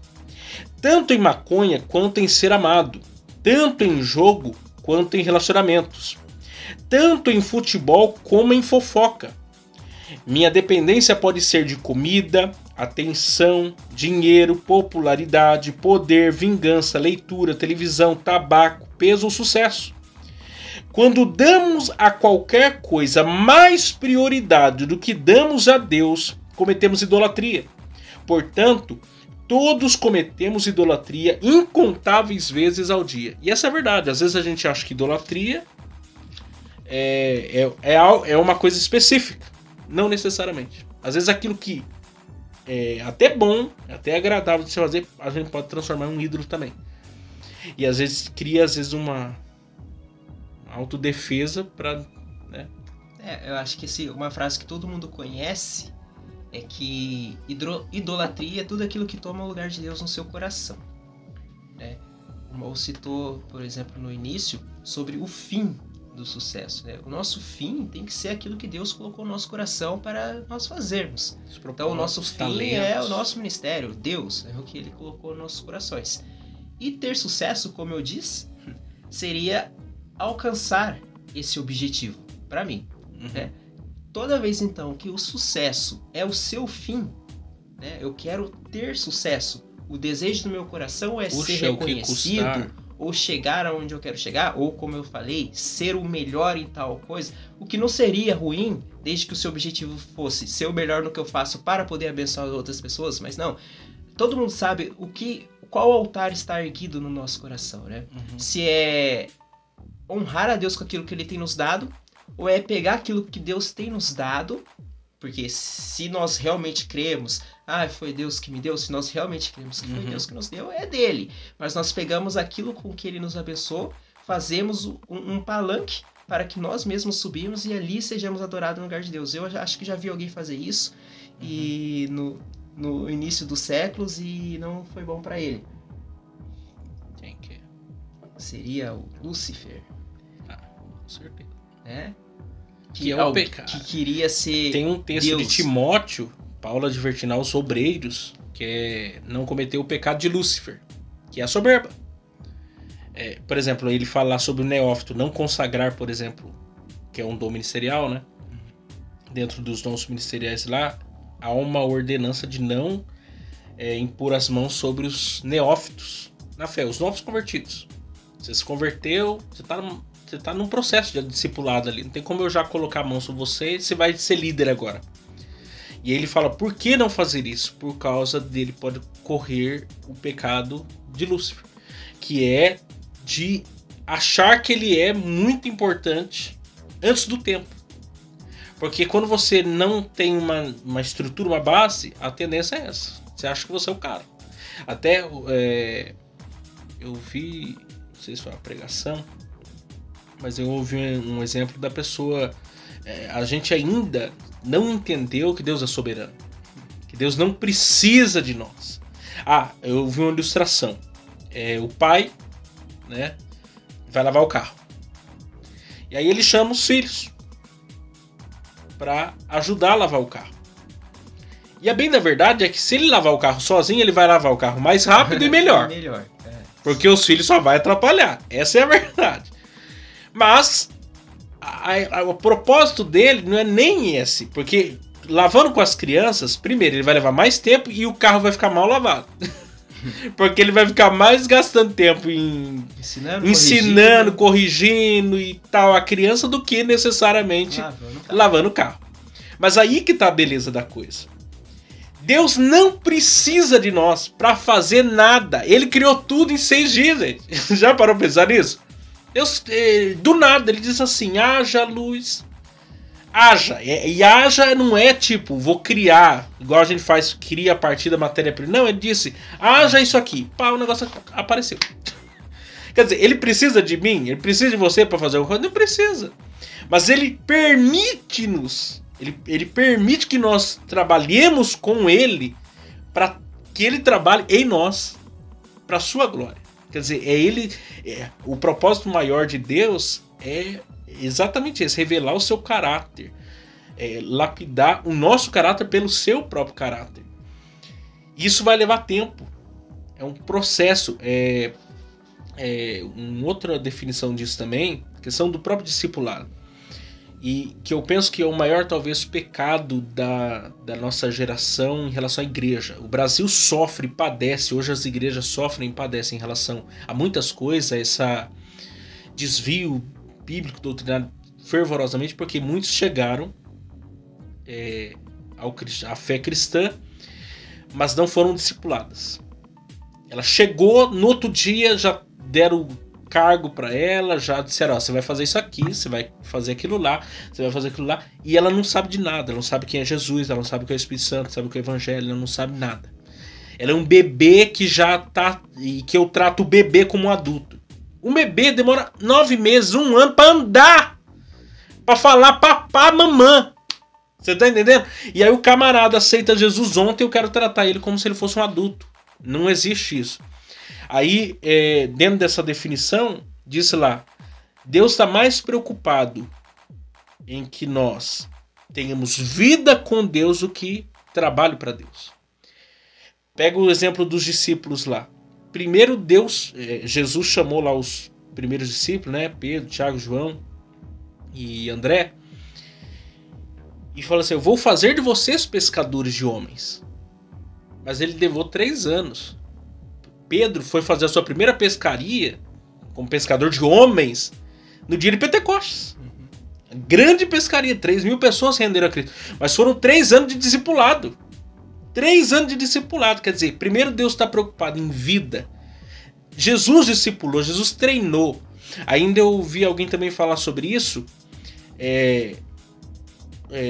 tanto em maconha quanto em ser amado, tanto em jogo quanto em relacionamentos, tanto em futebol como em fofoca. Minha dependência pode ser de comida, atenção, dinheiro, popularidade, poder, vingança, leitura, televisão, tabaco, peso ou sucesso. Quando damos a qualquer coisa mais prioridade do que damos a Deus, cometemos idolatria. Portanto, todos cometemos idolatria incontáveis vezes ao dia. E essa é a verdade. Às vezes a gente acha que idolatria é uma coisa específica. Não necessariamente. Às vezes aquilo que é até bom, até agradável de se fazer, a gente pode transformar em um ídolo também. E às vezes cria uma autodefesa para... Né? Eu acho que uma frase que todo mundo conhece é que idolatria é tudo aquilo que toma o lugar de Deus no seu coração. Né? Ou citou, por exemplo, no início, sobre o fim do sucesso. Né? O nosso fim tem que ser aquilo que Deus colocou no nosso coração para nós fazermos. Então o nosso fim é o nosso ministério, Deus, é o que Ele colocou nos nossos corações. E ter sucesso, como eu disse, seria alcançar esse objetivo, para mim. Né? Toda vez então que o sucesso é o seu fim, né? Eu quero ter sucesso, o desejo do meu coração é ser reconhecido, ou chegar aonde eu quero chegar, ou como eu falei, ser o melhor em tal coisa, o que não seria ruim, desde que o seu objetivo fosse ser o melhor no que eu faço para poder abençoar outras pessoas, mas não. Todo mundo sabe qual altar está erguido no nosso coração, né? Se é honrar a Deus com aquilo que Ele tem nos dado, ou é pegar aquilo que Deus tem nos dado, porque se nós realmente cremos, foi Deus que me deu, se nós realmente cremos que foi Deus que nos deu, é dele. Mas nós pegamos aquilo com que Ele nos abençoou, fazemos um palanque para que nós mesmos subimos e ali sejamos adorados no lugar de Deus. Eu acho que já vi alguém fazer isso e no início dos séculos e não foi bom para ele. Quem que é? Seria o Lúcifer. Com certeza. Né? Que é o pecado. Que queria ser Tem um texto Deus. de Timóteo, Paulo advertindo aos obreiros, que é não cometer o pecado de Lúcifer, que é a soberba. Por exemplo, ele fala sobre o neófito, não consagrar, por exemplo, que é um dom ministerial, né? Dentro dos dons ministeriais lá, há uma ordenança de não impor as mãos sobre os neófitos na fé, os novos convertidos. Você se converteu, você tá num processo de discipulado ali. Não tem como eu já colocar a mão sobre você vai ser líder agora. E ele fala, por que não fazer isso? Por causa dele pode correr o pecado de Lúcifer. Que é de achar que ele é muito importante antes do tempo. Porque quando você não tem uma estrutura, uma base, a tendência é essa. Você acha que você é o cara. Até eu vi, não sei se foi uma pregação, mas eu ouvi um exemplo da pessoa... a gente ainda não entendeu que Deus é soberano. Que Deus não precisa de nós. Eu vi uma ilustração. O pai, né, vai lavar o carro. E aí ele chama os filhos para ajudar a lavar o carro. E a bem da verdade é que se ele lavar o carro sozinho, ele vai lavar o carro mais rápido e melhor. Melhor. Porque os filhos só vão atrapalhar. Essa é a verdade. Mas o propósito dele não é nem esse. Porque lavando com as crianças, primeiro, ele vai levar mais tempo e o carro vai ficar mal lavado. Porque ele vai ficar mais gastando tempo ensinando, corrigindo e tal a criança do que necessariamente lavando o carro. Mas aí que tá a beleza da coisa. Deus não precisa de nós para fazer nada. Ele criou tudo em 6 dias, gente. Já parou pra pensar nisso? Deus, do nada, ele diz assim, haja luz. Haja. E haja não é tipo, vou criar, igual a gente faz, cria a partir da matéria-prima. Não, ele disse, haja isso aqui. Pá, o negócio apareceu. Quer dizer, ele precisa de mim? Ele precisa de você para fazer alguma coisa? Não precisa. Mas ele permite-nos, ele permite que nós trabalhemos com ele para que ele trabalhe em nós para a sua glória. Quer dizer, o propósito maior de Deus é exatamente esse, revelar o seu caráter, lapidar o nosso caráter pelo seu próprio caráter. Isso vai levar tempo, é um processo. Uma outra definição disso também, a questão do próprio discipulado, e que eu penso que é o maior, talvez, pecado da nossa geração em relação à igreja. O Brasil sofre e padece, hoje as igrejas sofrem e padecem em relação a muitas coisas, a esse desvio bíblico doutrinário fervorosamente, porque muitos chegaram à fé cristã, mas não foram discipuladas. Ela chegou, no outro dia já deram cargo para ela, já disseram, você vai fazer isso aqui, você vai fazer aquilo lá, você vai fazer aquilo lá, e ela não sabe de nada, ela não sabe quem é Jesus, ela não sabe o que é o Espírito Santo, não sabe o que é o Evangelho, ela não sabe nada. Ela é um bebê que já tá, e que eu trato o bebê como um adulto. Um bebê demora 9 meses, 1 ano para andar, para falar papá, mamã. Você tá entendendo? E aí o camarada aceita Jesus ontem, eu quero tratar ele como se ele fosse um adulto. Não existe isso. Aí, dentro dessa definição, diz lá, Deus está mais preocupado em que nós tenhamos vida com Deus do que trabalho para Deus. Pega o exemplo dos discípulos lá. Primeiro Jesus chamou lá os primeiros discípulos, né? Pedro, Tiago, João e André. E falou assim, eu vou fazer de vocês pescadores de homens. Mas ele levou 3 anos. Pedro foi fazer a sua primeira pescaria como pescador de homens no dia de Pentecostes. Grande pescaria, 3.000 pessoas se renderam a Cristo. Mas foram 3 anos de discipulado. 3 anos de discipulado, quer dizer, primeiro Deus está preocupado em vida. Jesus discipulou, Jesus treinou. Ainda eu ouvi alguém também falar sobre isso.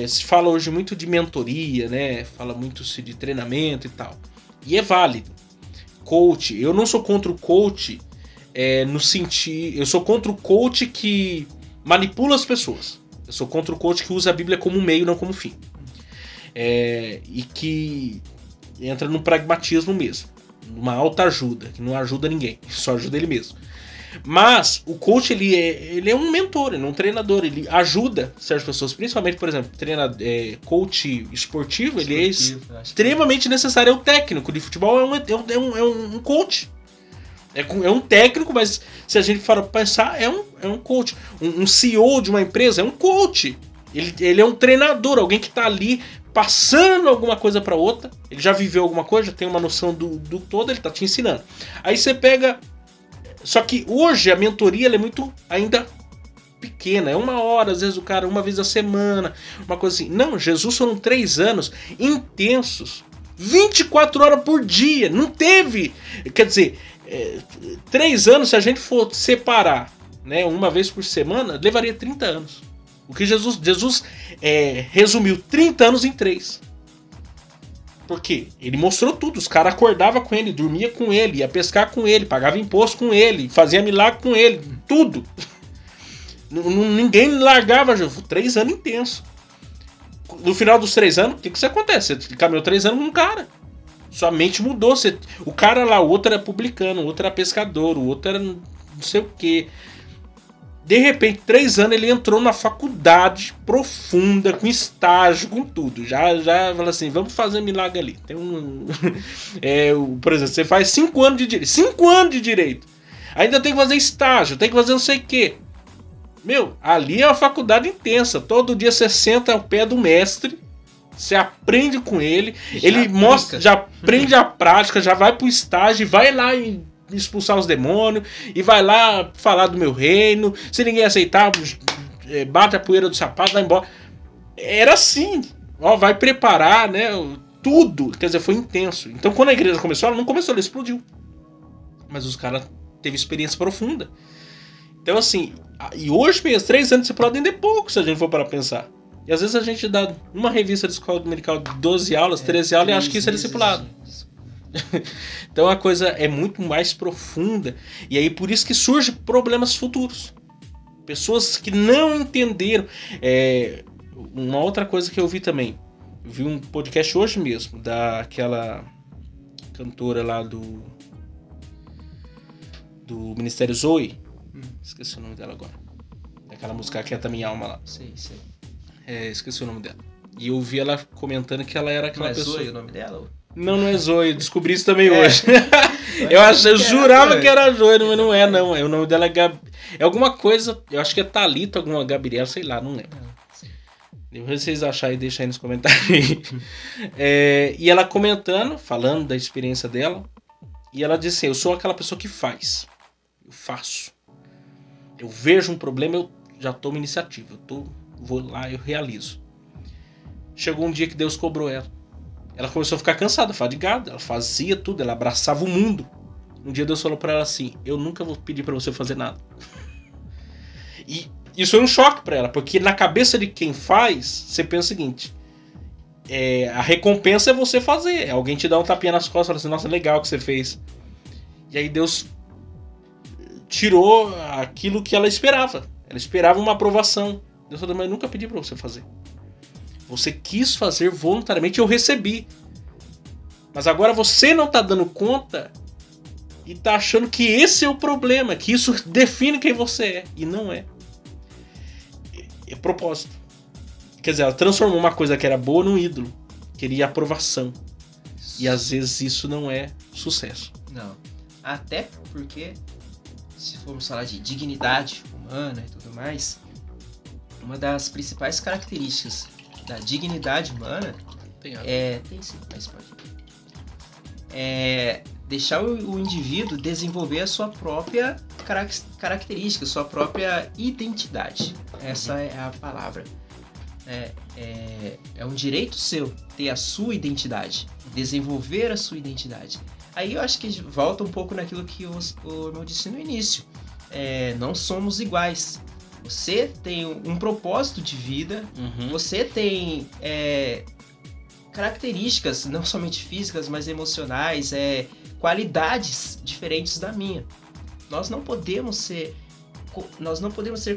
Se fala hoje muito de mentoria, né? Fala muito de treinamento e tal. E é válido. Coach, eu não sou contra o coach no sentido... Eu sou contra o coach que manipula as pessoas. Eu sou contra o coach que usa a Bíblia como meio, não como fim. E que entra no pragmatismo mesmo. Numa autoajuda, que não ajuda ninguém. Só ajuda ele mesmo. Mas o coach, ele é um mentor, ele é um treinador, ele ajuda certas pessoas, principalmente, por exemplo, coach esportivo, ele é extremamente necessário, é um técnico de futebol, é um coach. É um técnico, mas se a gente for pensar, é um coach. Um CEO de uma empresa é um coach. Ele é um treinador, alguém que está ali passando alguma coisa para outra, ele já viveu alguma coisa, já tem uma noção do todo, ele está te ensinando. Aí você pega... Só que hoje a mentoria ela é muito ainda pequena, é 1 hora, às vezes o cara, uma vez a semana, uma coisa assim. Não, Jesus foram 3 anos intensos, 24 horas por dia, não teve, quer dizer, 3 anos, se a gente for separar, né, uma vez por semana, levaria 30 anos. O que Jesus resumiu 30 anos em 3. Por quê? Ele mostrou tudo. Os caras acordavam com ele, dormia com ele, ia pescar com ele, pagava imposto com ele, fazia milagre com ele, tudo. Ninguém largava, 3 anos intenso. No final dos 3 anos, o que acontece? Você caminhou 3 anos com um cara. Sua mente mudou. O cara lá, o outro era publicano, o outro era pescador, o outro era não sei o quê. De repente, 3 anos, ele entrou na faculdade profunda, com estágio, com tudo. Já fala assim, vamos fazer milagre ali. Tem por exemplo, você faz 5 anos de direito. 5 anos de direito. Ainda tem que fazer estágio, tem que fazer não sei o quê. Meu, ali é uma faculdade intensa. Todo dia você senta ao pé do mestre, você aprende com ele, ele mostra, já aprende a prática, já vai pro estágio, vai lá e expulsar os demônios, e vai lá falar do meu reino, se ninguém aceitar, bate a poeira do sapato, vai embora. Era assim, vai preparar, né, tudo, quer dizer, foi intenso. Então quando a igreja começou, ela não começou, ela explodiu. Mas os caras teve experiência profunda. Então assim, e hoje mesmo, 3 anos você pode aprender pouco, se a gente for para pensar. E às vezes a gente dá uma revista de escola dominical de 12 aulas, 13 aulas, e acha que isso é discipulado. Então a coisa é muito mais profunda. E aí por isso que surgem problemas futuros. Pessoas que não entenderam. Uma outra coisa que eu vi também. Eu vi um podcast hoje mesmo, daquela cantora lá do Ministério Zoe. Esqueci o nome dela agora. Daquela música Quieta Minha Alma lá. Sei. Esqueci o nome dela. E eu vi ela comentando que ela era aquela pessoa. Zoe o nome dela? Não é Zoe. Descobri isso também hoje. Eu jurava que era Zoe, mas não é, não. O nome dela é alguma coisa. Eu acho que é Thalita, alguma Gabriela, sei lá, não lembro. Depois vocês acharem, deixa aí nos comentários. E ela comentando, falando da experiência dela. E ela disse assim, eu sou aquela pessoa que faz. Eu faço. Eu vejo um problema, eu já tomo iniciativa. Vou lá, eu realizo. Chegou um dia que Deus cobrou ela. Ela começou a ficar cansada, fadigada. Ela fazia tudo, ela abraçava o mundo. Um dia Deus falou pra ela assim, eu nunca vou pedir pra você fazer nada. E isso foi um choque pra ela, porque na cabeça de quem faz, você pensa o seguinte, a recompensa é você fazer. Alguém te dá um tapinha nas costas e fala assim, nossa, legal que você fez. E aí Deus tirou aquilo que ela esperava. Ela esperava uma aprovação. Deus falou, mas eu nunca pedi pra você fazer. Você quis fazer voluntariamente, eu recebi. Mas agora você não tá dando conta e tá achando que esse é o problema, que isso define quem você é. E não é. É propósito. Quer dizer, ela transformou uma coisa que era boa num ídolo. Queria aprovação. E às vezes isso não é sucesso. Não. Até porque, se formos falar de dignidade humana e tudo mais, uma das principais características da dignidade humana tem sim, mas pode. Deixar o indivíduo desenvolver a sua própria característica, sua própria identidade. Essa é a palavra. É um direito seu ter a sua identidade, desenvolver a sua identidade. Aí eu acho que volta um pouco naquilo que o irmão disse no início. Não somos iguais. Você tem um propósito de vida, você tem características, não somente físicas, mas emocionais, qualidades diferentes da minha. Nós não podemos ser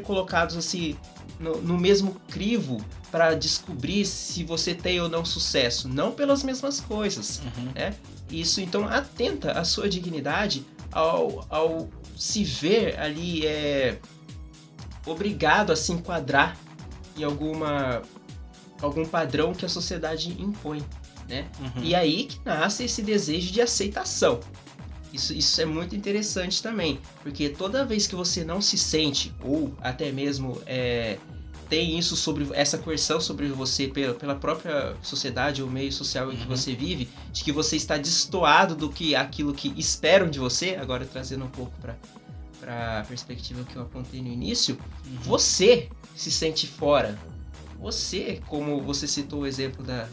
colocados assim no mesmo crivo para descobrir se você tem ou não sucesso, não pelas mesmas coisas, né? Isso então atenta à sua dignidade ao se ver ali obrigado a se enquadrar em algum padrão que a sociedade impõe, né? E aí que nasce esse desejo de aceitação. Isso é muito interessante também, porque toda vez que você não se sente, ou até mesmo tem isso sobre essa coerção sobre você pela própria sociedade ou meio social em que você vive, de que você está destoado do que aquilo que esperam de você, agora trazendo um pouco para a perspectiva que eu apontei no início, você se sente fora. Você, como você citou o exemplo da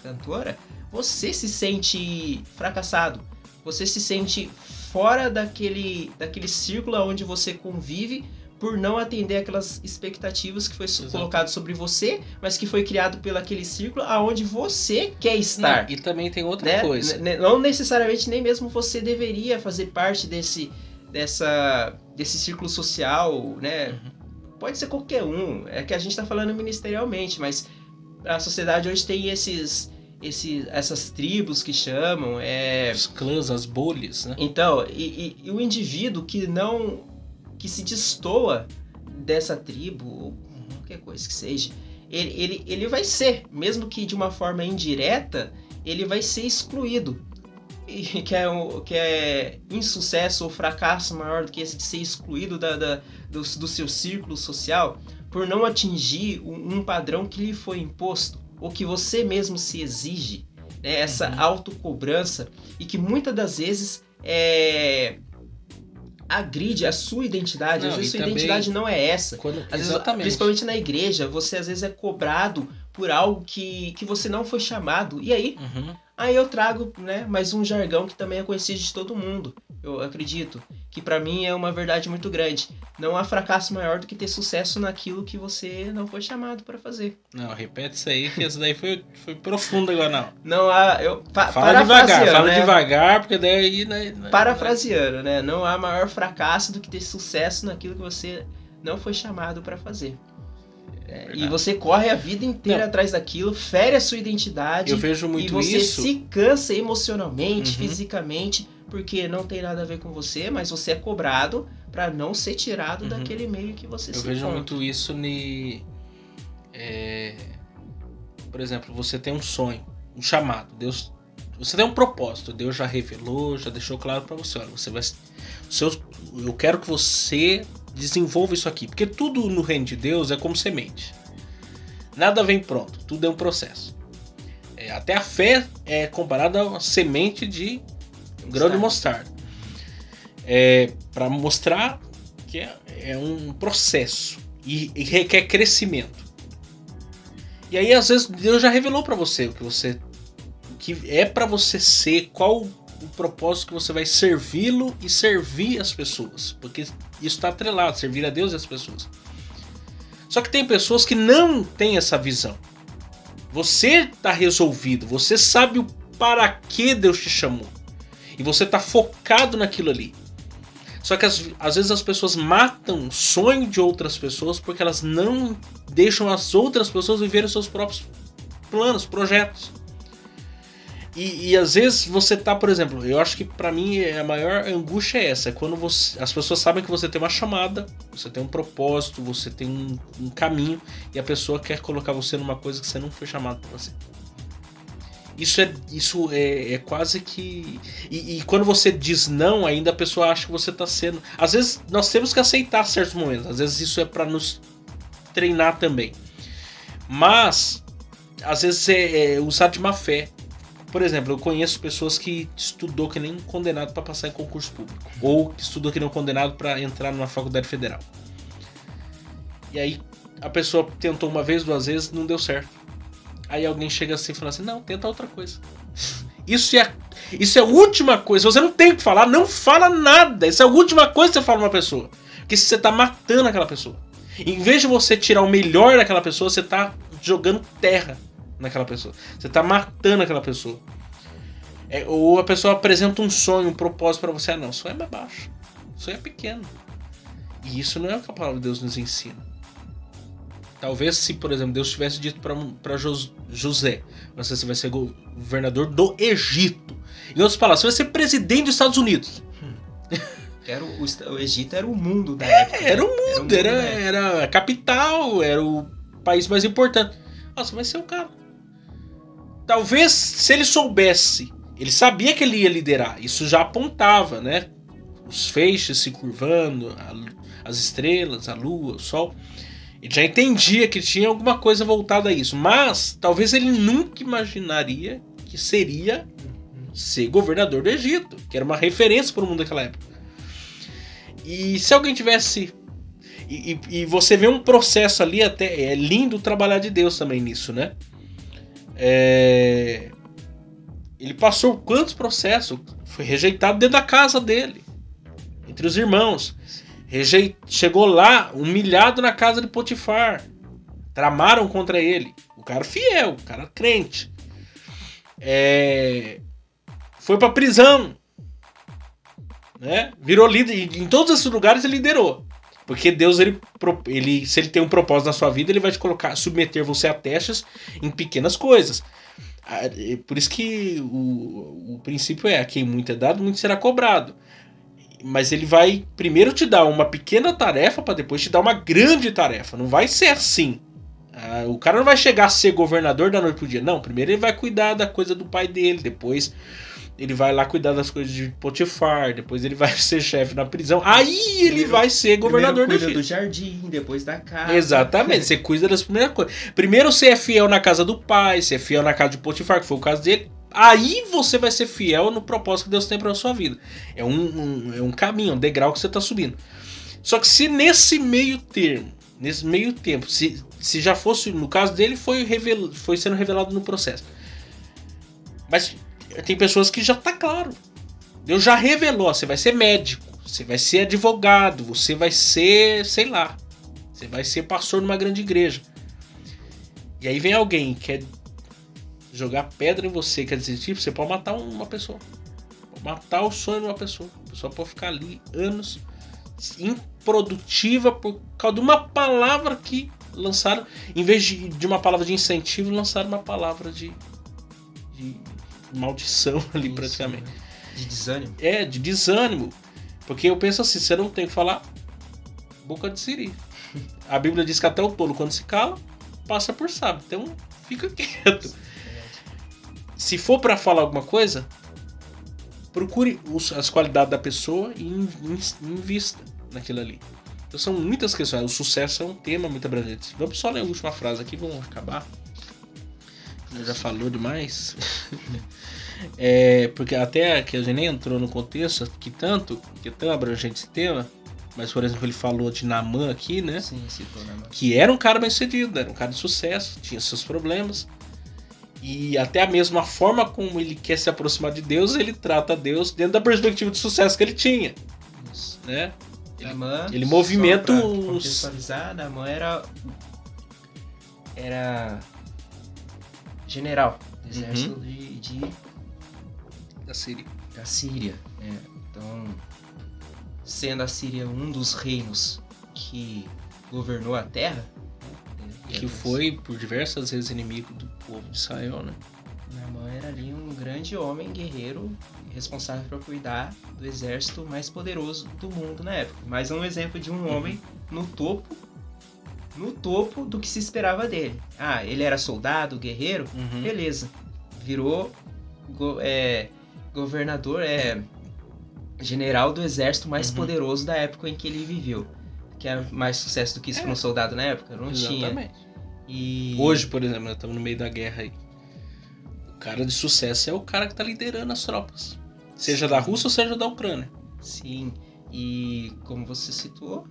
cantora, você se sente fracassado. Você se sente fora daquele círculo onde você convive por não atender aquelas expectativas que foi colocado sobre você, mas que foi criado pelo aquele círculo aonde você quer estar. Não, e também tem outra coisa. Não necessariamente nem mesmo você deveria fazer parte desse círculo social, né? Pode ser qualquer um. É que a gente está falando ministerialmente, mas a sociedade hoje tem essas tribos que chamam. Os clãs, as bolhas, né? Então, e o indivíduo que se destoa dessa tribo, ou qualquer coisa que seja, ele vai ser, mesmo que de uma forma indireta, ele vai ser excluído. E que é insucesso ou fracasso maior do que esse de ser excluído do seu círculo social por não atingir um padrão que lhe foi imposto ou que você mesmo se exige, né? Essa autocobrança, e que muitas das vezes agride a sua identidade. Às vezes a sua identidade não é essa. Às vezes, principalmente na igreja, você às vezes é cobrado por algo que você não foi chamado. E aí, Uhum. aí eu trago, né, mais um jargão que também é conhecido de todo mundo. Eu acredito que pra mim é uma verdade muito grande. Não há fracasso maior do que ter sucesso naquilo que você não foi chamado pra fazer. Não, repete isso aí, que isso daí foi profundo agora, não. Não há... Fala devagar, fala né? devagar, porque daí... Parafraseando, né? Não há maior fracasso do que ter sucesso naquilo que você não foi chamado pra fazer. E você corre a vida inteira atrás daquilo, fere a sua identidade. Eu vejo muito e você isso. se cansa emocionalmente, Uhum. fisicamente, porque não tem nada a ver com você, mas você é cobrado pra não ser tirado Uhum. daquele meio que você se Eu vejo encontra. muito isso por exemplo, você tem um sonho, um chamado, Deus, você tem um propósito, Deus já revelou, já deixou claro pra você, olha, você vai, eu quero que você desenvolva isso aqui, porque tudo no reino de Deus é como semente, nada vem pronto, tudo é um processo. Até a fé é comparada a uma semente de grão de mostarda, para mostrar que é um processo e requer crescimento. E aí às vezes Deus já revelou para você o que é para você ser, qual o propósito que você vai servi-lo e servir as pessoas, porque isso está atrelado, servir a Deus e as pessoas. Só que tem pessoas que não têm essa visão. Você está resolvido, você sabe o para que Deus te chamou e você está focado naquilo ali. Só que às vezes as pessoas matam o sonho de outras pessoas porque elas não deixam as outras pessoas viverem os seus próprios planos, projetos. E às vezes você tá, por exemplo, eu acho que pra mim a maior angústia é essa, é quando as pessoas sabem que você tem uma chamada, você tem um propósito, você tem um caminho e a pessoa quer colocar você numa coisa que você não foi chamado pra fazer. Isso é quase que... E quando você diz não, ainda a pessoa acha que você tá sendo... Às vezes nós temos que aceitar certos momentos. Às vezes isso é pra nos treinar também. Mas, às vezes é usado de má fé. Por exemplo, eu conheço pessoas que estudou que nem um condenado pra passar em concurso público. Ou que estudou que nem um condenado pra entrar numa faculdade federal. E aí a pessoa tentou uma vez, duas vezes, não deu certo. Aí alguém chega assim e fala assim, não, tenta outra coisa. Isso é a última coisa. Você não tem o que falar, não fala nada. Isso é a última coisa que você fala pra uma pessoa. Porque você tá matando aquela pessoa. Em vez de você tirar o melhor daquela pessoa, você tá jogando terra naquela pessoa. Você tá matando aquela pessoa. Ou a pessoa apresenta um sonho, um propósito pra você. Ah, não, o sonho é mais baixo. O sonho é pequeno. E isso não é o que a palavra de Deus nos ensina. Talvez se, por exemplo, Deus tivesse dito para José, você vai ser governador do Egito. Em outras palavras, você vai ser presidente dos Estados Unidos. O Egito era o mundo da época. Era o mundo, era a capital, era o país mais importante. Nossa, vai ser o cara. Talvez, se ele soubesse, ele sabia que ele ia liderar, isso já apontava, né? Os feixes se curvando, as estrelas, a lua, o sol... Ele já entendia que tinha alguma coisa voltada a isso. Mas talvez ele nunca imaginaria que seria ser governador do Egito. Que era uma referência para o mundo daquela época. E se alguém tivesse... E você vê um processo ali até... É lindo trabalhar de Deus também nisso, né? Ele passou quantos processos? Foi rejeitado dentro da casa dele. Entre os irmãos. Chegou lá, humilhado na casa de Potifar. Tramaram contra ele. O cara fiel, o cara crente. Foi pra prisão. Né? Virou líder. Em todos esses lugares ele liderou. Porque Deus, se ele tem um propósito na sua vida, ele vai te submeter você a testes em pequenas coisas. Por isso que o princípio a quem muito é dado, muito será cobrado. Mas ele vai primeiro te dar uma pequena tarefa para depois te dar uma grande tarefa. Não vai ser assim. O cara não vai chegar a ser governador da noite pro dia. Não, primeiro ele vai cuidar da coisa do pai dele. Depois ele vai lá cuidar das coisas de Potifar. Depois ele vai ser chefe na prisão. Aí ele vai ser governador do Egito. Cuida do jardim, depois da casa. Exatamente, você cuida das primeiras coisas. Primeiro você é fiel na casa do pai. Você é fiel na casa de Potifar, que foi o caso dele. Aí você vai ser fiel no propósito que Deus tem para a sua vida. É um caminho, um degrau que você está subindo. Só que se nesse meio termo nesse meio tempo, se já fosse, no caso dele, foi sendo revelado no processo. Mas tem pessoas que já tá claro. Deus já revelou, você vai ser médico, você vai ser advogado, você vai ser, sei lá, você vai ser pastor numa grande igreja. E aí vem alguém que quer jogar pedra em você, quer dizer, tipo, você pode matar uma pessoa. Pode matar o sonho de uma pessoa. A pessoa pode ficar ali anos improdutiva por causa de uma palavra que lançaram, em vez de uma palavra de incentivo, lançaram uma palavra de maldição ali. Isso, praticamente. Né? De desânimo. De desânimo. Porque eu penso assim, você não tem que falar boca de siri. A Bíblia diz que até o tolo, quando se cala, passa por sábio. Então, fica quieto. Se for para falar alguma coisa, procure as qualidades da pessoa e invista naquilo ali. Então são muitas questões. O sucesso é um tema muito abrangente. Vamos só ler a última frase aqui, vamos acabar. Já falou demais. Porque até que a gente nem entrou no contexto que é tão abrangente esse tema. Mas, por exemplo, ele falou de Naamã aqui, né? Sim, citou Naamã. Que era um cara bem sucedido, era um cara de sucesso, tinha seus problemas. E até a mesma forma como ele quer se aproximar de Deus, ele trata Deus dentro da perspectiva de sucesso que ele tinha. Isso. Né? Naamã, ele movimenta os... contextualizar, Naamã era general do exército da Síria. Então, sendo a Síria um dos reinos que governou a terra, que foi por diversas vezes inimigo do povo de Israel, né? Naamã era ali um grande homem guerreiro responsável por cuidar do exército mais poderoso do mundo na época. Mais um exemplo de um homem no topo do que se esperava dele. Ele era soldado, guerreiro, beleza. Virou governador, general do exército mais poderoso da época em que ele viveu. Que é mais sucesso do que isso para um soldado na época? Não Exatamente. Tinha. E... Hoje, por exemplo, nós estamos no meio da guerra aí. O cara de sucesso é o cara que está liderando as tropas. Seja da Rússia ou seja da Ucrânia. Sim. E como você citou,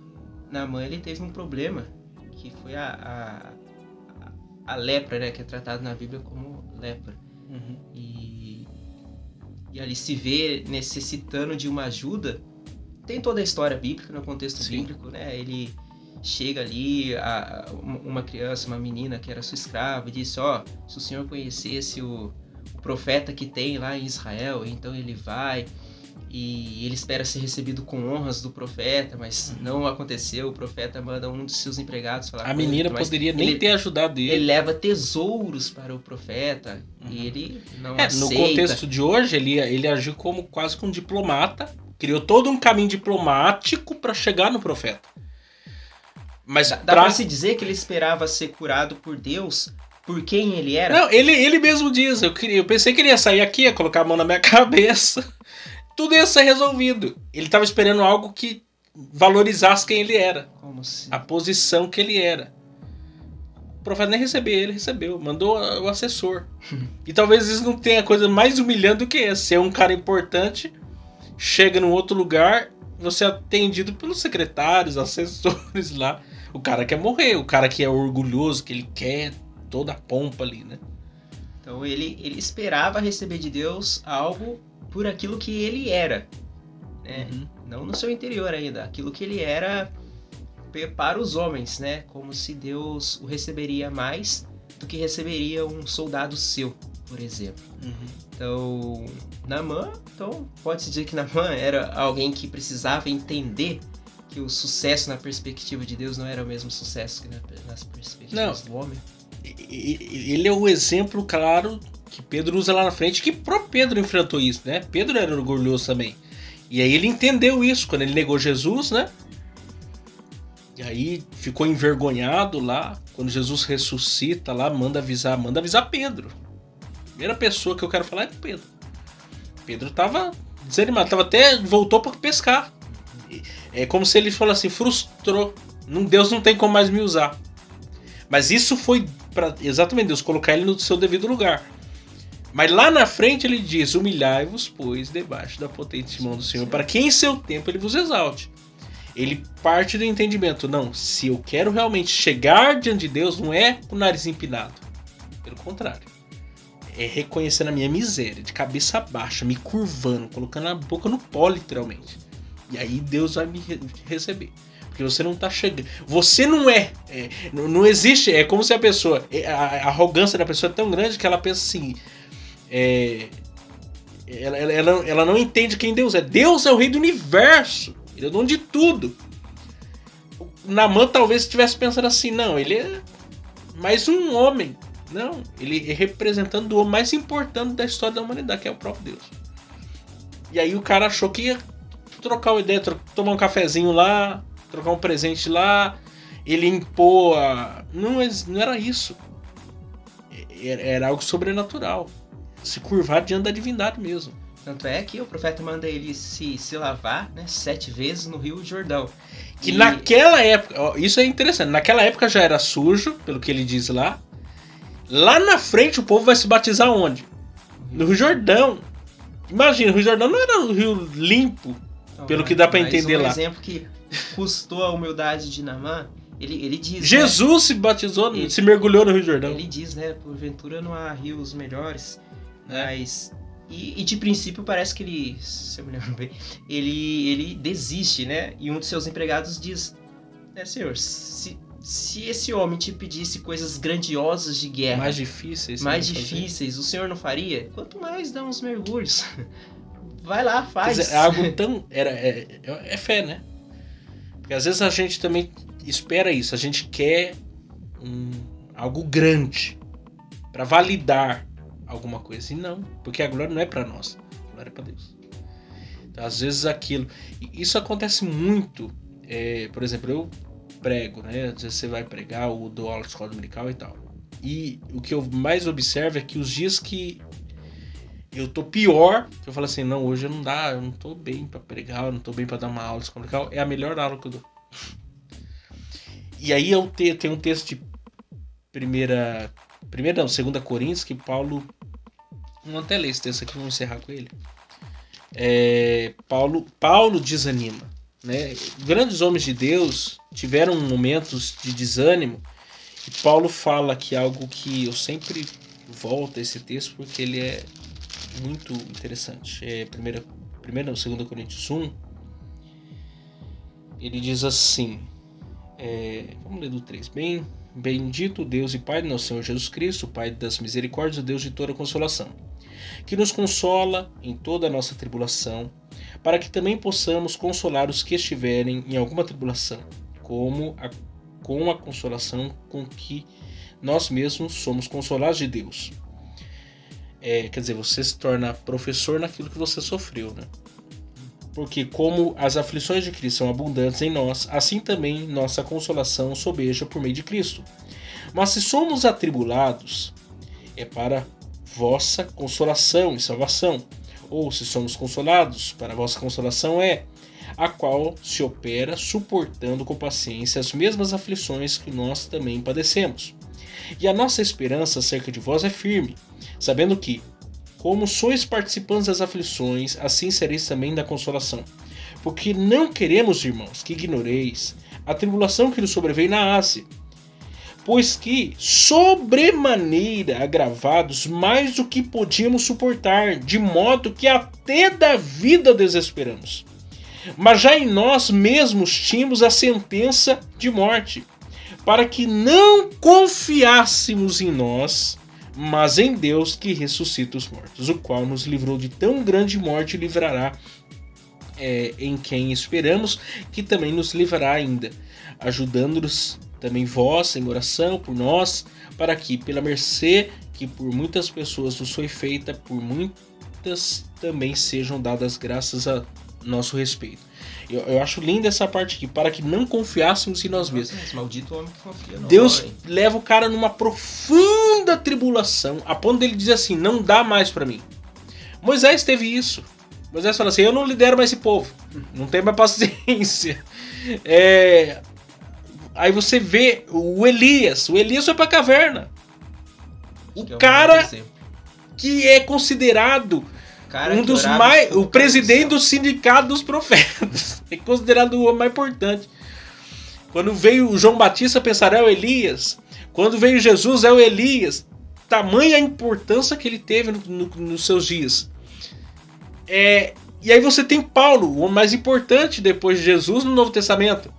Naamã ele teve um problema que foi a lepra, né? Que é tratado na Bíblia como lepra. E ali se vê necessitando de uma ajuda. Tem toda a história bíblica no contexto bíblico, né? Ele chega ali, uma criança, uma menina que era sua escrava, e disse, se o senhor conhecesse o profeta que tem lá em Israel, então ele vai, e ele espera ser recebido com honras do profeta, mas não aconteceu, o profeta manda um dos seus empregados falar com ele. A menina poderia nem ter ajudado ele. Ele leva tesouros para o profeta, e ele não aceita. No contexto de hoje, ele agiu como quase que um diplomata, criou todo um caminho diplomático para chegar no profeta. Mas dá pra se dizer que ele esperava ser curado por Deus, por quem ele era? Não, ele mesmo diz, eu pensei que ele ia sair aqui, ia colocar a mão na minha cabeça, tudo ia ser resolvido. Ele estava esperando algo que valorizasse quem ele era. Como assim? A posição que ele era. O profeta nem recebeu, ele recebeu, mandou o assessor. E talvez isso não tenha coisa mais humilhante do que essa. Ser um cara importante, chega num outro lugar, você é atendido pelos secretários, assessores lá. O cara quer morrer, o cara que é orgulhoso, que ele quer toda a pompa ali, né? Então ele esperava receber de Deus algo por aquilo que ele era, né? Não no seu interior ainda, aquilo que ele era para os homens, né? Como se Deus o receberia mais do que receberia um soldado seu, por exemplo. Então, Naamã, pode-se dizer que Naamã era alguém que precisava entender que o sucesso na perspectiva de Deus não era o mesmo sucesso que nas perspectivas do homem. Ele é o exemplo claro que Pedro usa lá na frente, que próprio Pedro enfrentou isso, né? Pedro era orgulhoso também. E aí ele entendeu isso quando ele negou Jesus, né? E aí ficou envergonhado lá. Quando Jesus ressuscita lá, manda avisar Pedro. A primeira pessoa que eu quero falar é Pedro. Pedro tava desanimado, voltou para pescar. É como se ele falasse assim, frustrou. Deus não tem como mais me usar. Mas isso foi para exatamente Deus colocar ele no seu devido lugar. Mas lá na frente ele diz, humilhai-vos, pois, debaixo da potente mão do Senhor, para que em seu tempo ele vos exalte. Ele parte do entendimento, não, se eu quero realmente chegar diante de Deus, não é com o nariz empinado. Pelo contrário. É reconhecendo a minha miséria, de cabeça baixa, me curvando, colocando a boca no pó, literalmente. E aí Deus vai me receber. Porque você não tá chegando. Você não não existe. É como se a pessoa. A arrogância da pessoa é tão grande que ela pensa assim. Ela não entende quem Deus é. Deus é o rei do universo. Ele é o dono de tudo. O Naamã talvez estivesse pensando assim. Não, ele é mais um homem. Não, ele é representando o homem mais importante da história da humanidade, que é o próprio Deus. E aí o cara achou que ia trocar uma ideia, tomar um cafezinho lá, trocar um presente lá, ele impor não era isso. Era algo sobrenatural. Se curvar diante da divindade mesmo. Tanto é que o profeta manda ele se lavar, né, 7 vezes no Rio Jordão. Que naquela época, ó, isso é interessante, naquela época já era sujo, pelo que ele diz lá. Lá na frente o povo vai se batizar onde? No Rio Jordão. Imagina, o Rio Jordão não era um rio limpo, pelo que dá pra entender lá. Um exemplo que custou a humildade de Naamã, ele diz... Jesus, né, se batizou, se mergulhou no Rio Jordão. Ele diz, né, porventura não há rios melhores, mas... E de princípio parece que ele, se eu me lembro bem, ele desiste, né? E um de seus empregados diz, né, senhor, se esse homem te pedisse coisas grandiosas de guerra... Mais difíceis, o senhor não faria? Quanto mais dá uns mergulhos. Vai lá, faz. Quer dizer, algo tão... É fé, né? Porque às vezes a gente também espera isso. A gente quer algo grande para validar alguma coisa. E não, porque a glória não é para nós. A glória é para Deus. Então, às vezes aquilo... Isso acontece muito. Por exemplo, eu prego, né? Às vezes você vai pregar ou dou aula de escola dominical e tal. E o que eu mais observo é que os dias que eu tô pior, que eu falo assim, não, hoje não dá, eu não tô bem pra pregar, eu não tô bem pra dar uma aula de escola dominical, é a melhor aula que eu dou. E aí eu tenho um texto de 2 Coríntios, que Paulo... Vamos até ler esse texto aqui, vamos encerrar com ele. Paulo desanima. Né? Grandes homens de Deus tiveram momentos de desânimo, e Paulo fala que algo que eu sempre volto a esse texto porque ele é muito interessante. 2 Coríntios 1, ele diz assim, vamos ler do 3. Bendito Deus e Pai do nosso Senhor Jesus Cristo, Pai das misericórdias, Deus de toda consolação, que nos consola em toda a nossa tribulação, para que também possamos consolar os que estiverem em alguma tribulação, com a consolação com que nós mesmos somos consolados de Deus. Quer dizer, você se torna professor naquilo que você sofreu, né? Porque como as aflições de Cristo são abundantes em nós, assim também nossa consolação sobeja por meio de Cristo. Mas se somos atribulados, é para vossa consolação e salvação. Ou se somos consolados, para a vossa consolação a qual se opera suportando com paciência as mesmas aflições que nós também padecemos. E a nossa esperança acerca de vós é firme, sabendo que, como sois participantes das aflições, assim sereis também da consolação. Porque não queremos, irmãos, que ignoreis a tribulação que nos sobreveio na Ásia, pois que, sobremaneira agravados mais do que podíamos suportar, de modo que até da vida desesperamos. Mas já em nós mesmos tínhamos a sentença de morte, para que não confiássemos em nós, mas em Deus que ressuscita os mortos, o qual nos livrou de tão grande morte e livrará em quem esperamos, que também nos livrará ainda, ajudando-nos também vós em oração por nós, para que, pela mercê que por muitas pessoas nos foi feita, por muitas também sejam dadas graças a nosso respeito. Eu acho linda essa parte aqui, para que não confiássemos em nós mesmos. Maldito homem que confia no Deus homem. leva o cara numa profunda tribulação, a ponto dele dizer assim, não dá mais para mim. Moisés teve isso. Moisés fala assim, eu não lidero mais esse povo, não tenho mais paciência. Aí você vê o Elias foi pra caverna. O cara que é considerado cara um que dos orava mais, com o presidente céu. do sindicato dos profetas. É considerado o homem mais importante. Quando veio o João Batista, pensaram, é o Elias. Quando veio Jesus, é o Elias. Tamanha a importância que ele teve nos seus dias. E aí você tem Paulo, o homem mais importante depois de Jesus no Novo Testamento.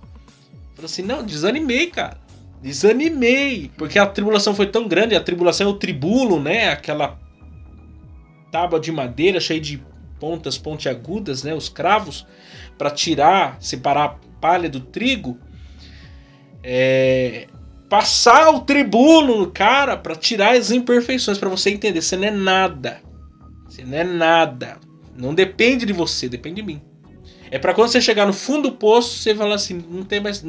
Falou assim, não, desanimei, cara. Desanimei. Porque a tribulação foi tão grande. A tribulação é o tribulo, né? Aquela tábua de madeira cheia de pontas pontiagudas, né? Os cravos. Para separar a palha do trigo. Passar o tribulo no cara para tirar as imperfeições, para você entender, você não é nada. Você não é nada. Não depende de você, depende de mim. É para quando você chegar no fundo do poço, você falar assim, não tem mais,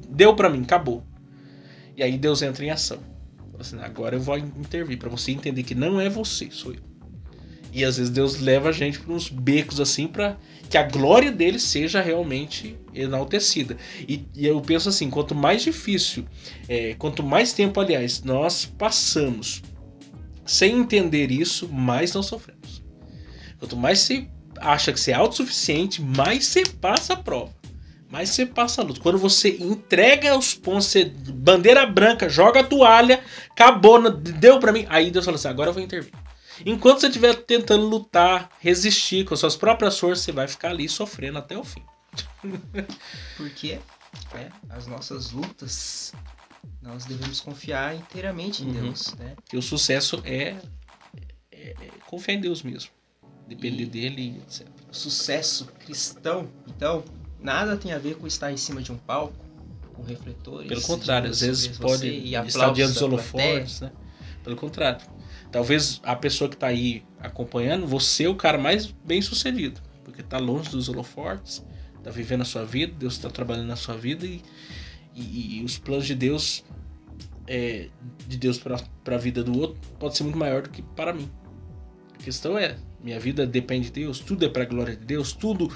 deu para mim, acabou. E aí Deus entra em ação. Fala assim, agora eu vou intervir para você entender que não é você, sou eu. E às vezes Deus leva a gente para uns becos assim para que a glória dele seja realmente enaltecida. E eu penso assim, quanto mais difícil, quanto mais tempo, aliás, nós passamos sem entender isso, mais nós sofremos. Quanto mais você acha que você é autossuficiente, mais você passa a prova. Mais você passa a luta. Quando você entrega os pontos, você, bandeira branca, joga a toalha, acabou, deu pra mim. Aí Deus fala assim, agora eu vou intervir. Enquanto você estiver tentando lutar, resistir com as suas próprias forças, você vai ficar ali sofrendo até o fim. Porque as nossas lutas, nós devemos confiar inteiramente em Deus, né? Porque o sucesso é confiar em Deus mesmo. Depender dele, etc. O sucesso cristão, então, nada tem a ver com estar em cima de um palco, com refletores. Pelo contrário, às vezes pode estar diante dos holofotes, né? Pelo contrário. Talvez a pessoa que está aí acompanhando, você é o cara mais bem sucedido. Porque está longe dos holofotes, está vivendo a sua vida, Deus está trabalhando na sua vida e os planos de Deus para a vida do outro pode ser muito maior do que para mim. A questão é, minha vida depende de Deus, tudo é para a glória de Deus, tudo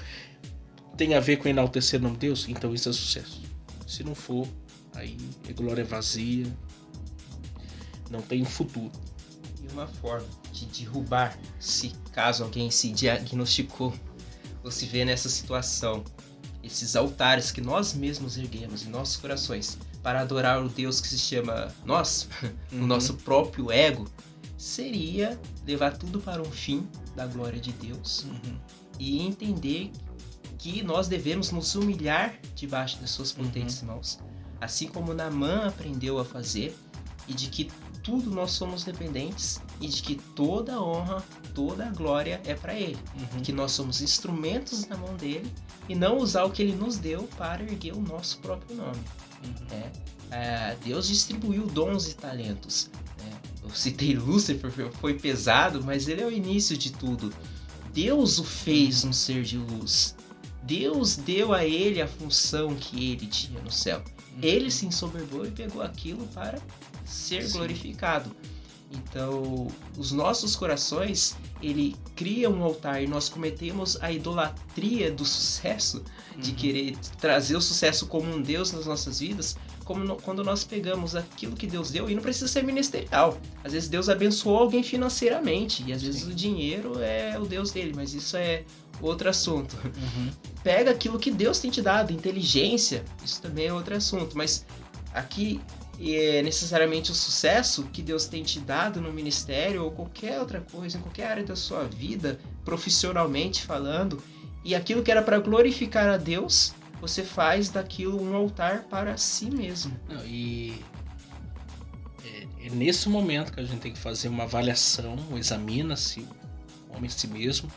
tem a ver com enaltecer o nome de Deus, então isso é sucesso. Se não for, aí a glória é vazia, não tem futuro. E uma forma de derrubar, se caso alguém se diagnosticou ou se vê nessa situação, esses altares que nós mesmos erguemos em nossos corações para adorar o Deus que se chama nós, o nosso próprio ego, seria levar tudo para um fim da glória de Deus e entender que nós devemos nos humilhar debaixo das suas potentes mãos, assim como Naamã aprendeu a fazer, e de que tudo nós somos dependentes e de que toda a honra, toda a glória é para Ele, que nós somos instrumentos na mão dele e não usar o que Ele nos deu para erguer o nosso próprio nome. Deus distribuiu dons e talentos. Eu citei Lúcifer, foi pesado, mas ele é o início de tudo. Deus o fez um ser de luz. Deus deu a ele a função que ele tinha no céu. Ele se ensoberbou e pegou aquilo para ser glorificado. Então, os nossos corações, ele cria um altar e nós cometemos a idolatria do sucesso, de querer trazer o sucesso como um Deus nas nossas vidas, quando nós pegamos aquilo que Deus deu, e não precisa ser ministerial. Às vezes Deus abençoou alguém financeiramente, e às vezes o dinheiro é o Deus dele, mas isso é outro assunto. Pega aquilo que Deus tem te dado, inteligência, isso também é outro assunto, mas aqui é necessariamente o sucesso que Deus tem te dado no ministério ou qualquer outra coisa, em qualquer área da sua vida, profissionalmente falando, e aquilo que era para glorificar a Deus, você faz daquilo um altar para si mesmo. É nesse momento que a gente tem que fazer uma avaliação, examina-se o homem a si mesmo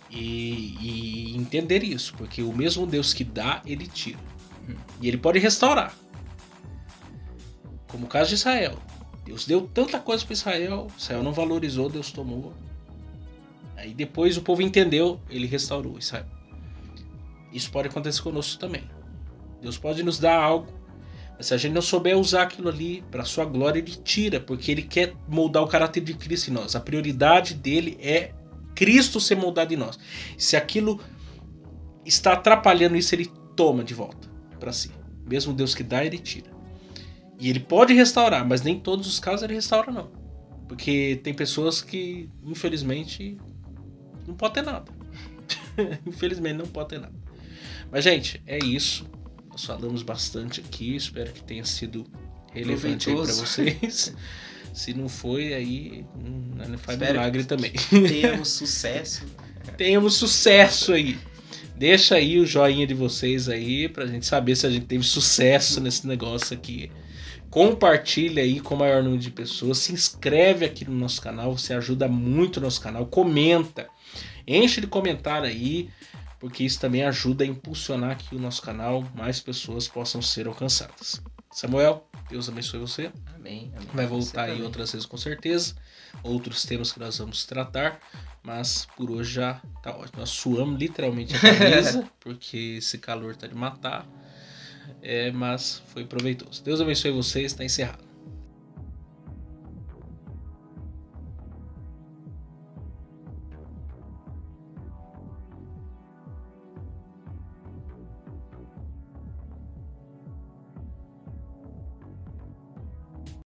e entender isso, porque o mesmo Deus que dá, ele tira. E ele pode restaurar. Como o caso de Israel. Deus deu tanta coisa para Israel não valorizou, Deus tomou. Aí depois o povo entendeu, ele restaurou Israel. Isso pode acontecer conosco também. Deus pode nos dar algo, mas se a gente não souber usar aquilo ali para sua glória, ele tira, porque ele quer moldar o caráter de Cristo em nós. A prioridade dele é Cristo ser moldado em nós. Se aquilo está atrapalhando isso, ele toma de volta para si. Mesmo Deus que dá, ele tira. E ele pode restaurar, mas nem todos os casos ele restaura, não. Porque tem pessoas que, infelizmente, não pode ter nada. Infelizmente não pode ter nada. Mas, gente, é isso. Nós falamos bastante aqui. Espero que tenha sido relevante aí pra vocês. Se não foi, aí não faz milagre também. Tenhamos sucesso. Tenhamos sucesso aí. Deixa aí o joinha de vocês aí pra gente saber se a gente teve sucesso nesse negócio aqui. Compartilha aí com o maior número de pessoas. Se inscreve aqui no nosso canal. Você ajuda muito o nosso canal. Comenta. Enche de comentário aí. Porque isso também ajuda a impulsionar aqui o nosso canal. Mais pessoas possam ser alcançadas. Samuel, Deus abençoe você. Amém. Vai voltar aí outras vezes com certeza. Outros temas que nós vamos tratar. Mas por hoje já tá ótimo. Nós suamos literalmente a camisa. Porque esse calor tá de matar. Mas foi proveitoso. Deus abençoe vocês. Está encerrado.